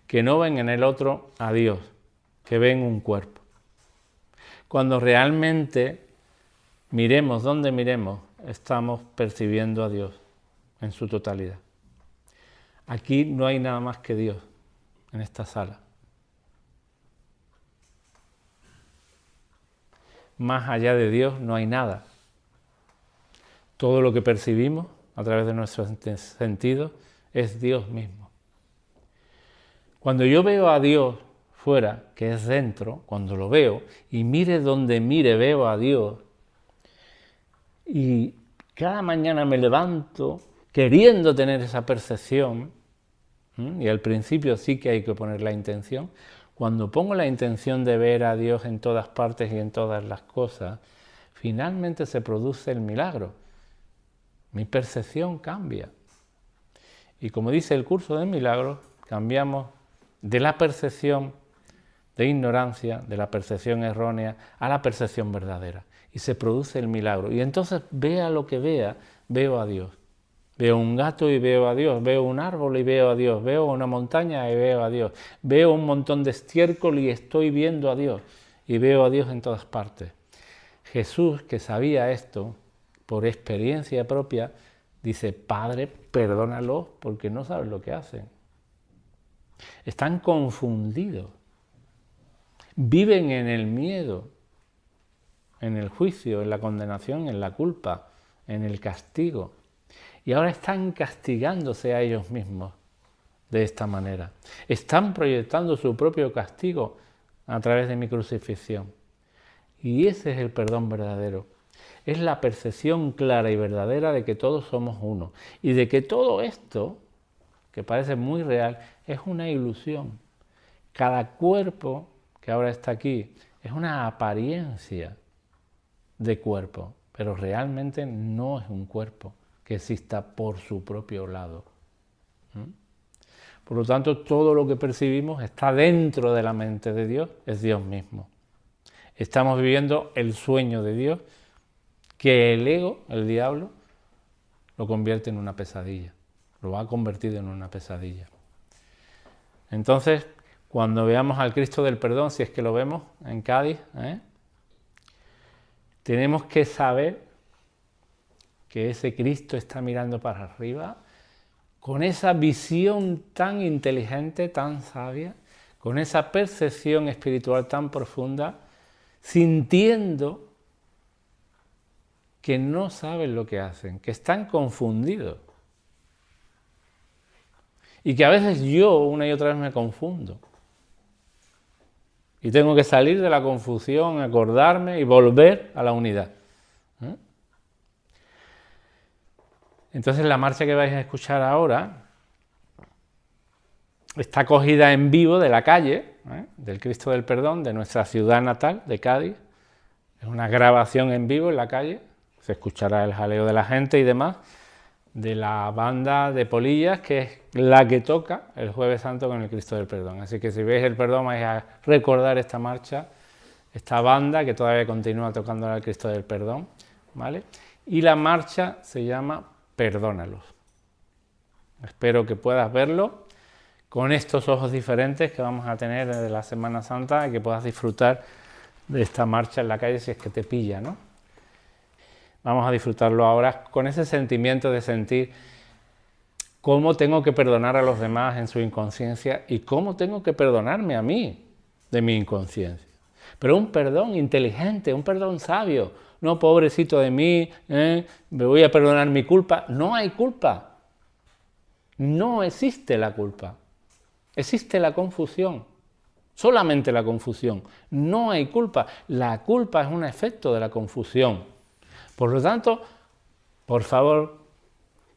que no ven en el otro a Dios, que ven un cuerpo. Cuando realmente miremos donde miremos, estamos percibiendo a Dios en su totalidad. Aquí no hay nada más que Dios en esta sala. Más allá de Dios no hay nada. Todo lo que percibimos a través de nuestros sentidos es Dios mismo. Cuando yo veo a Dios fuera, que es dentro, cuando lo veo, y mire donde mire, veo a Dios, y cada mañana me levanto queriendo tener esa percepción, y al principio sí que hay que poner la intención. Cuando pongo la intención de ver a Dios en todas partes y en todas las cosas, finalmente se produce el milagro. Mi percepción cambia. Y como dice el curso de milagros, cambiamos de la percepción de ignorancia, de la percepción errónea, a la percepción verdadera. Y se produce el milagro. Y entonces, vea lo que vea, veo a Dios. Veo un gato y veo a Dios, veo un árbol y veo a Dios, veo una montaña y veo a Dios, veo un montón de estiércol y estoy viendo a Dios, y veo a Dios en todas partes. Jesús, que sabía esto por experiencia propia, dice: Padre, perdónalos porque no saben lo que hacen. Están confundidos, viven en el miedo, en el juicio, en la condenación, en la culpa, en el castigo. Y ahora están castigándose a ellos mismos de esta manera. Están proyectando su propio castigo a través de mi crucifixión. Y ese es el perdón verdadero. Es la percepción clara y verdadera de que todos somos uno. Y de que todo esto, que parece muy real, es una ilusión. Cada cuerpo que ahora está aquí es una apariencia de cuerpo, pero realmente no es un cuerpo que exista por su propio lado. Por lo tanto, todo lo que percibimos está dentro de la mente de Dios, es Dios mismo. Estamos viviendo el sueño de Dios, que el ego, el diablo, lo convierte en una pesadilla, lo ha convertido en una pesadilla. Entonces, cuando veamos al Cristo del Perdón, si es que lo vemos en Cádiz, tenemos que saber que ese Cristo está mirando para arriba, con esa visión tan inteligente, tan sabia, con esa percepción espiritual tan profunda, sintiendo que no saben lo que hacen, que están confundidos. Y que a veces yo una y otra vez me confundo. Y tengo que salir de la confusión, acordarme y volver a la unidad. Entonces la marcha que vais a escuchar ahora está cogida en vivo de la calle, del Cristo del Perdón, de nuestra ciudad natal, de Cádiz. Es una grabación en vivo en la calle, se escuchará el jaleo de la gente y demás, de la banda de Polillas, que es la que toca el Jueves Santo con el Cristo del Perdón. Así que si veis el Perdón vais a recordar esta marcha, esta banda que todavía continúa tocando al Cristo del Perdón, ¿vale? Y la marcha se llama Perdónalos. Espero que puedas verlo con estos ojos diferentes que vamos a tener desde la Semana Santa y que puedas disfrutar de esta marcha en la calle si es que te pilla, ¿no? Vamos a disfrutarlo ahora con ese sentimiento de sentir cómo tengo que perdonar a los demás en su inconsciencia y cómo tengo que perdonarme a mí de mi inconsciencia. Pero un perdón inteligente, un perdón sabio. No, pobrecito de mí, me voy a perdonar mi culpa. No hay culpa. No existe la culpa. Existe la confusión. Solamente la confusión. No hay culpa. La culpa es un efecto de la confusión. Por lo tanto, por favor,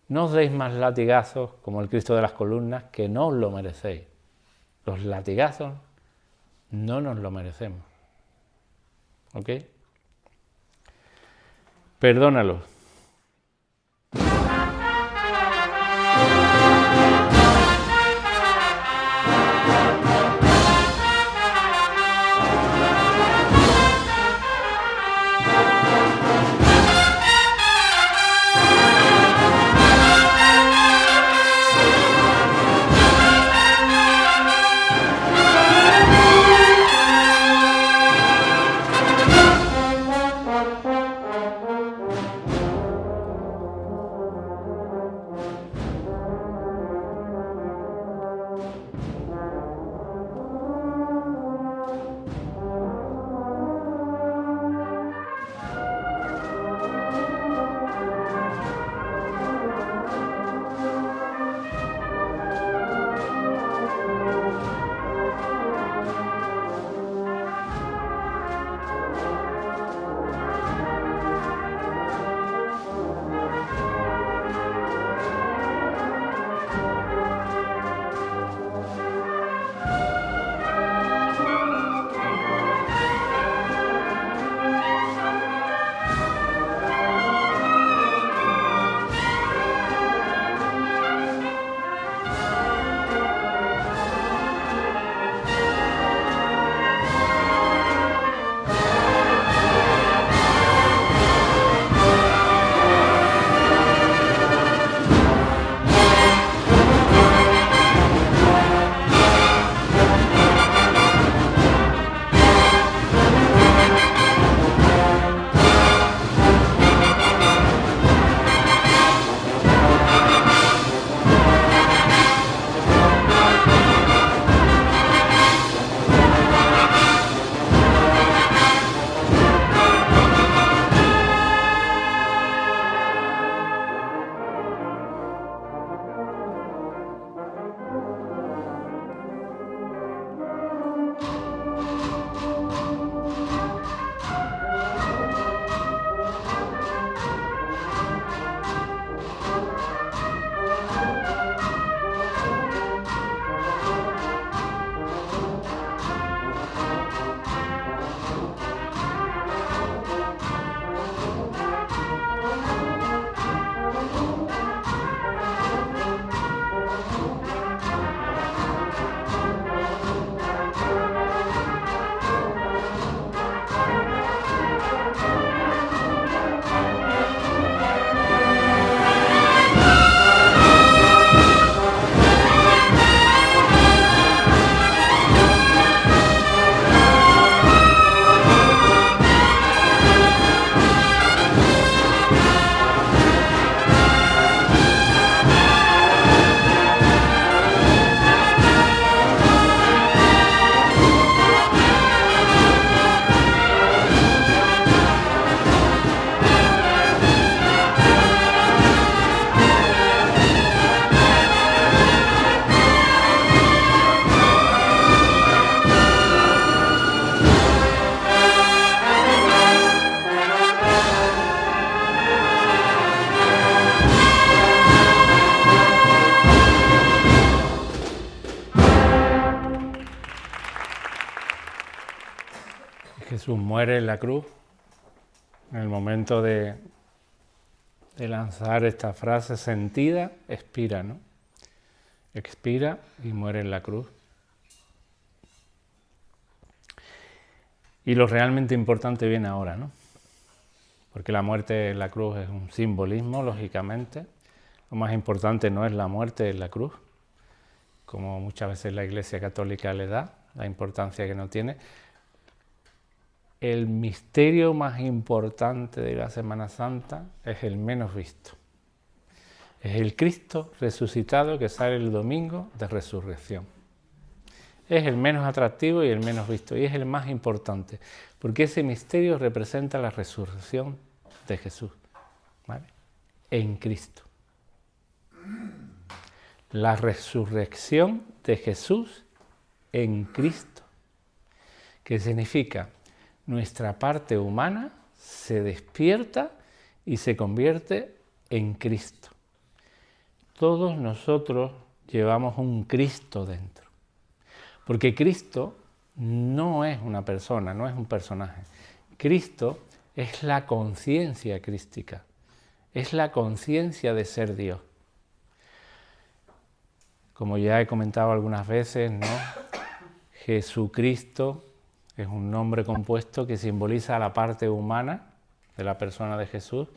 no os deis más latigazos como el Cristo de las columnas, que no os lo merecéis. Los latigazos no nos lo merecemos. ¿ok? Perdónalos. Jesús muere en la cruz, en el momento de lanzar esta frase sentida, expira, ¿no? Expira y muere en la cruz. Y lo realmente importante viene ahora, ¿no? Porque la muerte en la cruz es un simbolismo, lógicamente. Lo más importante no es la muerte en la cruz, como muchas veces la Iglesia Católica le da, la importancia que no tiene. El misterio más importante de la Semana Santa es el menos visto. Es el Cristo resucitado que sale el domingo de resurrección. Es el menos atractivo y el menos visto, y es el más importante, porque ese misterio representa la resurrección de Jesús, ¿vale? En Cristo. La resurrección de Jesús en Cristo, que significa nuestra parte humana se despierta y se convierte en Cristo. Todos nosotros llevamos un Cristo dentro, porque Cristo no es una persona, no es un personaje. Cristo es la conciencia crística, es la conciencia de ser Dios. Como ya he comentado algunas veces, ¿no? Jesucristo es un nombre compuesto que simboliza la parte humana de la persona de Jesús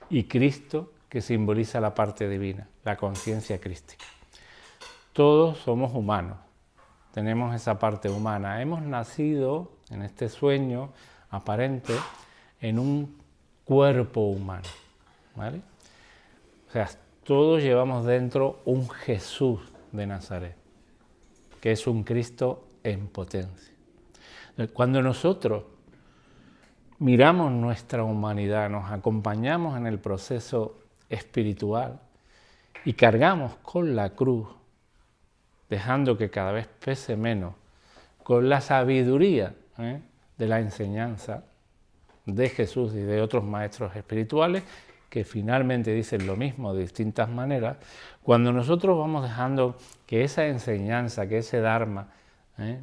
y Cristo que simboliza la parte divina, la conciencia crística. Todos somos humanos, tenemos esa parte humana. Hemos nacido en este sueño aparente en un cuerpo humano, ¿vale? O sea, todos llevamos dentro un Jesús de Nazaret, que es un Cristo en potencia. Cuando nosotros miramos nuestra humanidad, nos acompañamos en el proceso espiritual y cargamos con la cruz, dejando que cada vez pese menos, con la sabiduría de la enseñanza de Jesús y de otros maestros espirituales, que finalmente dicen lo mismo de distintas maneras, cuando nosotros vamos dejando que esa enseñanza, que ese Dharma,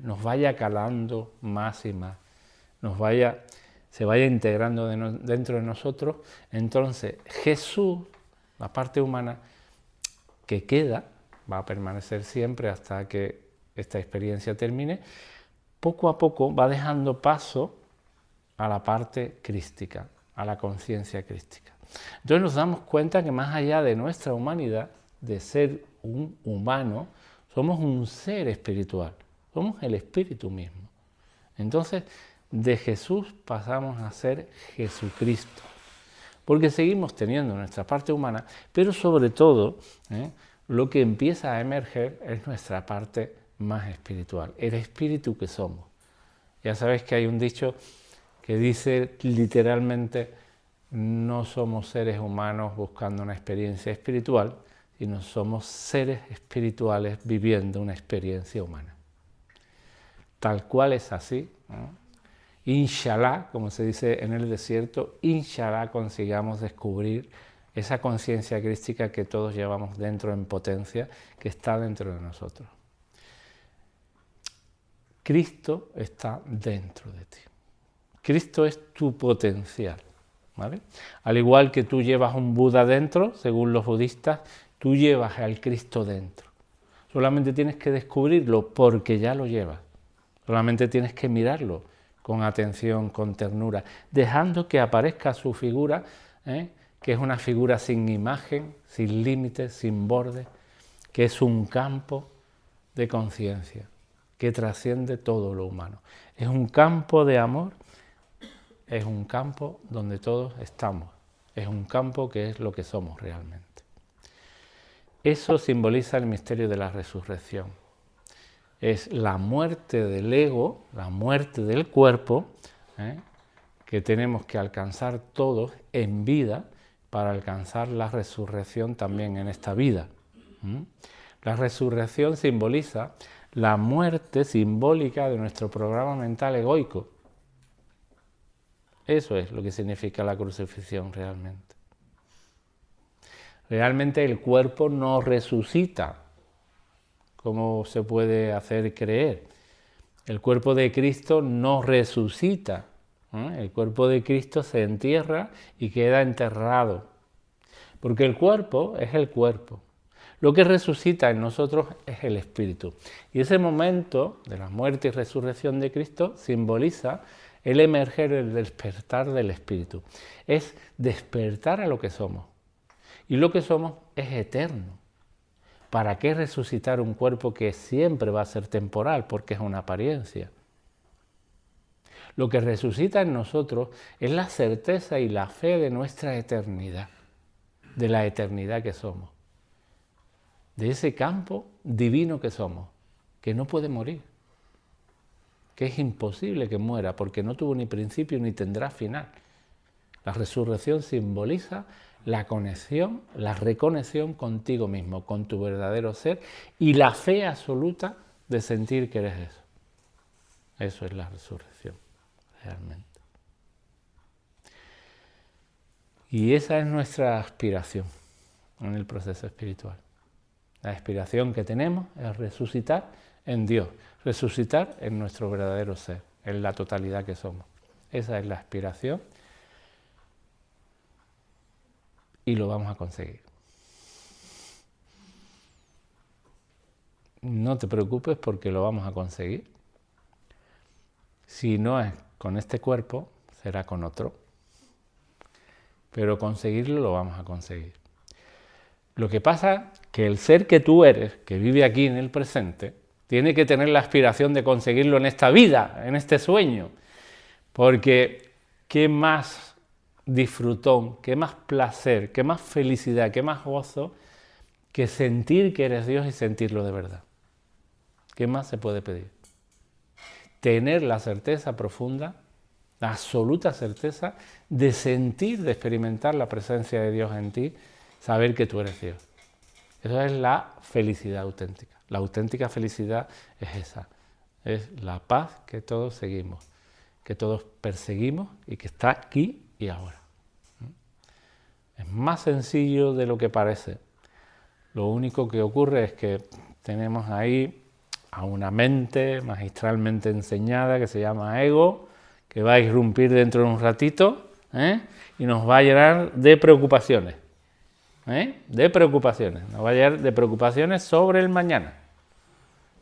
nos vaya calando más y más, se vaya integrando dentro de nosotros, entonces Jesús, la parte humana que queda, va a permanecer siempre hasta que esta experiencia termine, poco a poco va dejando paso a la parte crística, a la conciencia crística. Entonces nos damos cuenta que más allá de nuestra humanidad, de ser un humano, somos un ser espiritual, somos el espíritu mismo. Entonces, de Jesús pasamos a ser Jesucristo, porque seguimos teniendo nuestra parte humana, pero sobre todo, lo que empieza a emerger es nuestra parte más espiritual, el espíritu que somos. Ya sabéis que hay un dicho que dice literalmente: no somos seres humanos buscando una experiencia espiritual, sino somos seres espirituales viviendo una experiencia humana. Tal cual es así, ¿no? Inshallah, como se dice en el desierto, inshallah consigamos descubrir esa conciencia crística que todos llevamos dentro en potencia, que está dentro de nosotros. Cristo está dentro de ti. Cristo es tu potencial, ¿vale? Al igual que tú llevas un Buda dentro, según los budistas, tú llevas al Cristo dentro. Solamente tienes que descubrirlo porque ya lo llevas. Solamente tienes que mirarlo con atención, con ternura, dejando que aparezca su figura, que es una figura sin imagen, sin límites, sin bordes, que es un campo de conciencia, que trasciende todo lo humano. Es un campo de amor, es un campo donde todos estamos, es un campo que es lo que somos realmente. Eso simboliza el misterio de la resurrección. Es la muerte del ego, la muerte del cuerpo, que tenemos que alcanzar todos en vida para alcanzar la resurrección también en esta vida. La resurrección simboliza la muerte simbólica de nuestro programa mental egoico. Eso es lo que significa la crucifixión realmente. Realmente el cuerpo no resucita, como se puede hacer creer. El cuerpo de Cristo no resucita. El cuerpo de Cristo se entierra y queda enterrado. Porque el cuerpo es el cuerpo. Lo que resucita en nosotros es el espíritu. Y ese momento de la muerte y resurrección de Cristo simboliza el emerger, el despertar del espíritu. Es despertar a lo que somos. Y lo que somos es eterno. ¿Para qué resucitar un cuerpo que siempre va a ser temporal? Porque es una apariencia. Lo que resucita en nosotros es la certeza y la fe de nuestra eternidad, de la eternidad que somos, de ese campo divino que somos, que no puede morir, que es imposible que muera porque no tuvo ni principio ni tendrá final. La resurrección simboliza la conexión, la reconexión contigo mismo, con tu verdadero ser y la fe absoluta de sentir que eres eso. Eso es la resurrección, realmente. Y esa es nuestra aspiración en el proceso espiritual. La aspiración que tenemos es resucitar en Dios, resucitar en nuestro verdadero ser, en la totalidad que somos. esa es la aspiración y lo vamos a conseguir. No te preocupes porque lo vamos a conseguir. Si no es con este cuerpo, será con otro. Pero conseguirlo lo vamos a conseguir. Lo que pasa es que el ser que tú eres, que vive aquí en el presente, tiene que tener la aspiración de conseguirlo en esta vida, en este sueño. Porque qué más disfrutón, qué más placer, qué más felicidad, qué más gozo que sentir que eres Dios y sentirlo de verdad. ¿Qué más se puede pedir? Tener la certeza profunda, la absoluta certeza de sentir, de experimentar la presencia de Dios en ti, saber que tú eres Dios. Eso es la felicidad auténtica. La auténtica felicidad es esa, es la paz que todos seguimos, que todos perseguimos y que está aquí y ahora. Es más sencillo de lo que parece. Lo único que ocurre es que tenemos ahí a una mente magistralmente enseñada que se llama ego, que va a irrumpir dentro de un ratito y nos va a llenar de preocupaciones. De preocupaciones, nos va a llenar de preocupaciones sobre el mañana.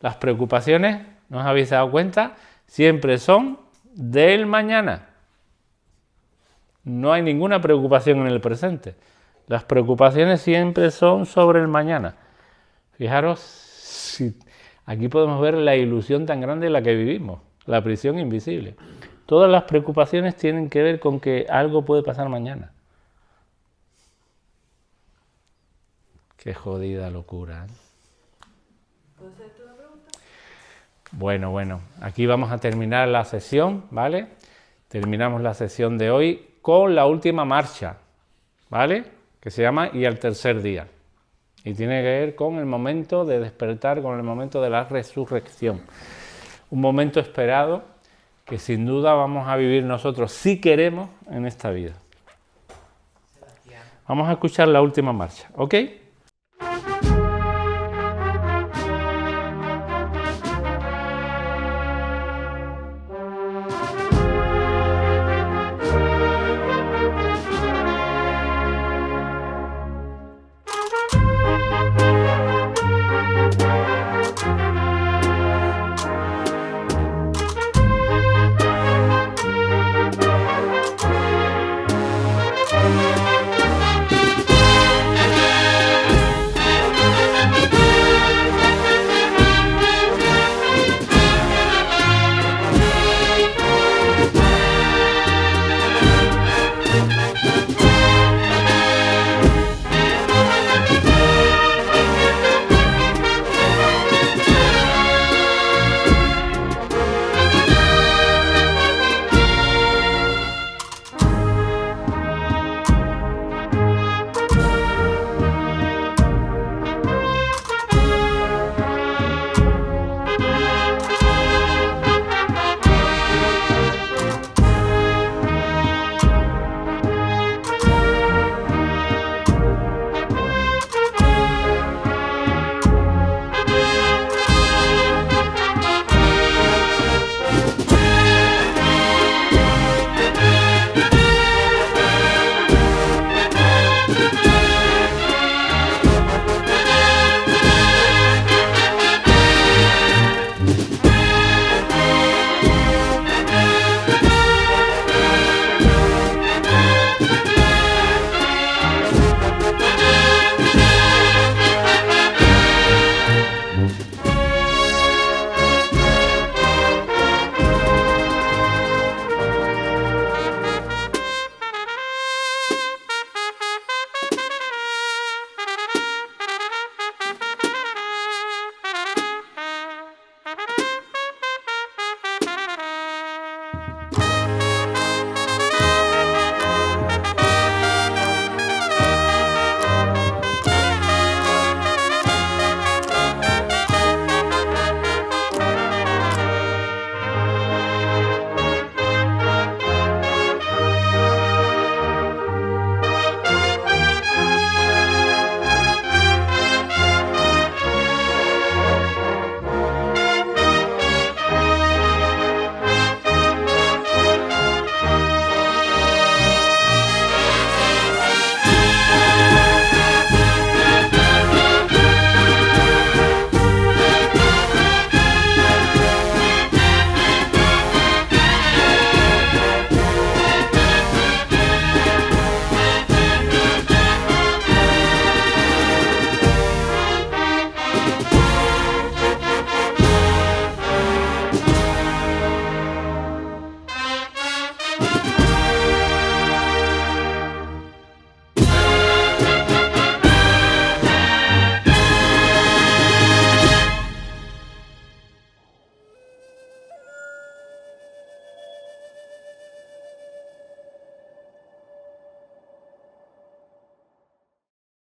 Las preocupaciones, ¿no os habéis dado cuenta? Siempre son del mañana. No hay ninguna preocupación en el presente. Las preocupaciones siempre son sobre el mañana. Fijaros, si aquí podemos ver la ilusión tan grande en la que vivimos, la prisión invisible. Todas las preocupaciones tienen que ver con que algo puede pasar mañana. Qué jodida locura, ¿eh? ¿Puedo hacerte una pregunta? Bueno, aquí vamos a terminar la sesión, ¿vale? Terminamos la sesión de hoy con la última marcha, ¿vale? Que se llama Y al tercer día. Y tiene que ver con el momento de despertar, con el momento de la resurrección. Un momento esperado que sin duda vamos a vivir nosotros, si queremos, en esta vida. Vamos a escuchar la última marcha, ¿ok?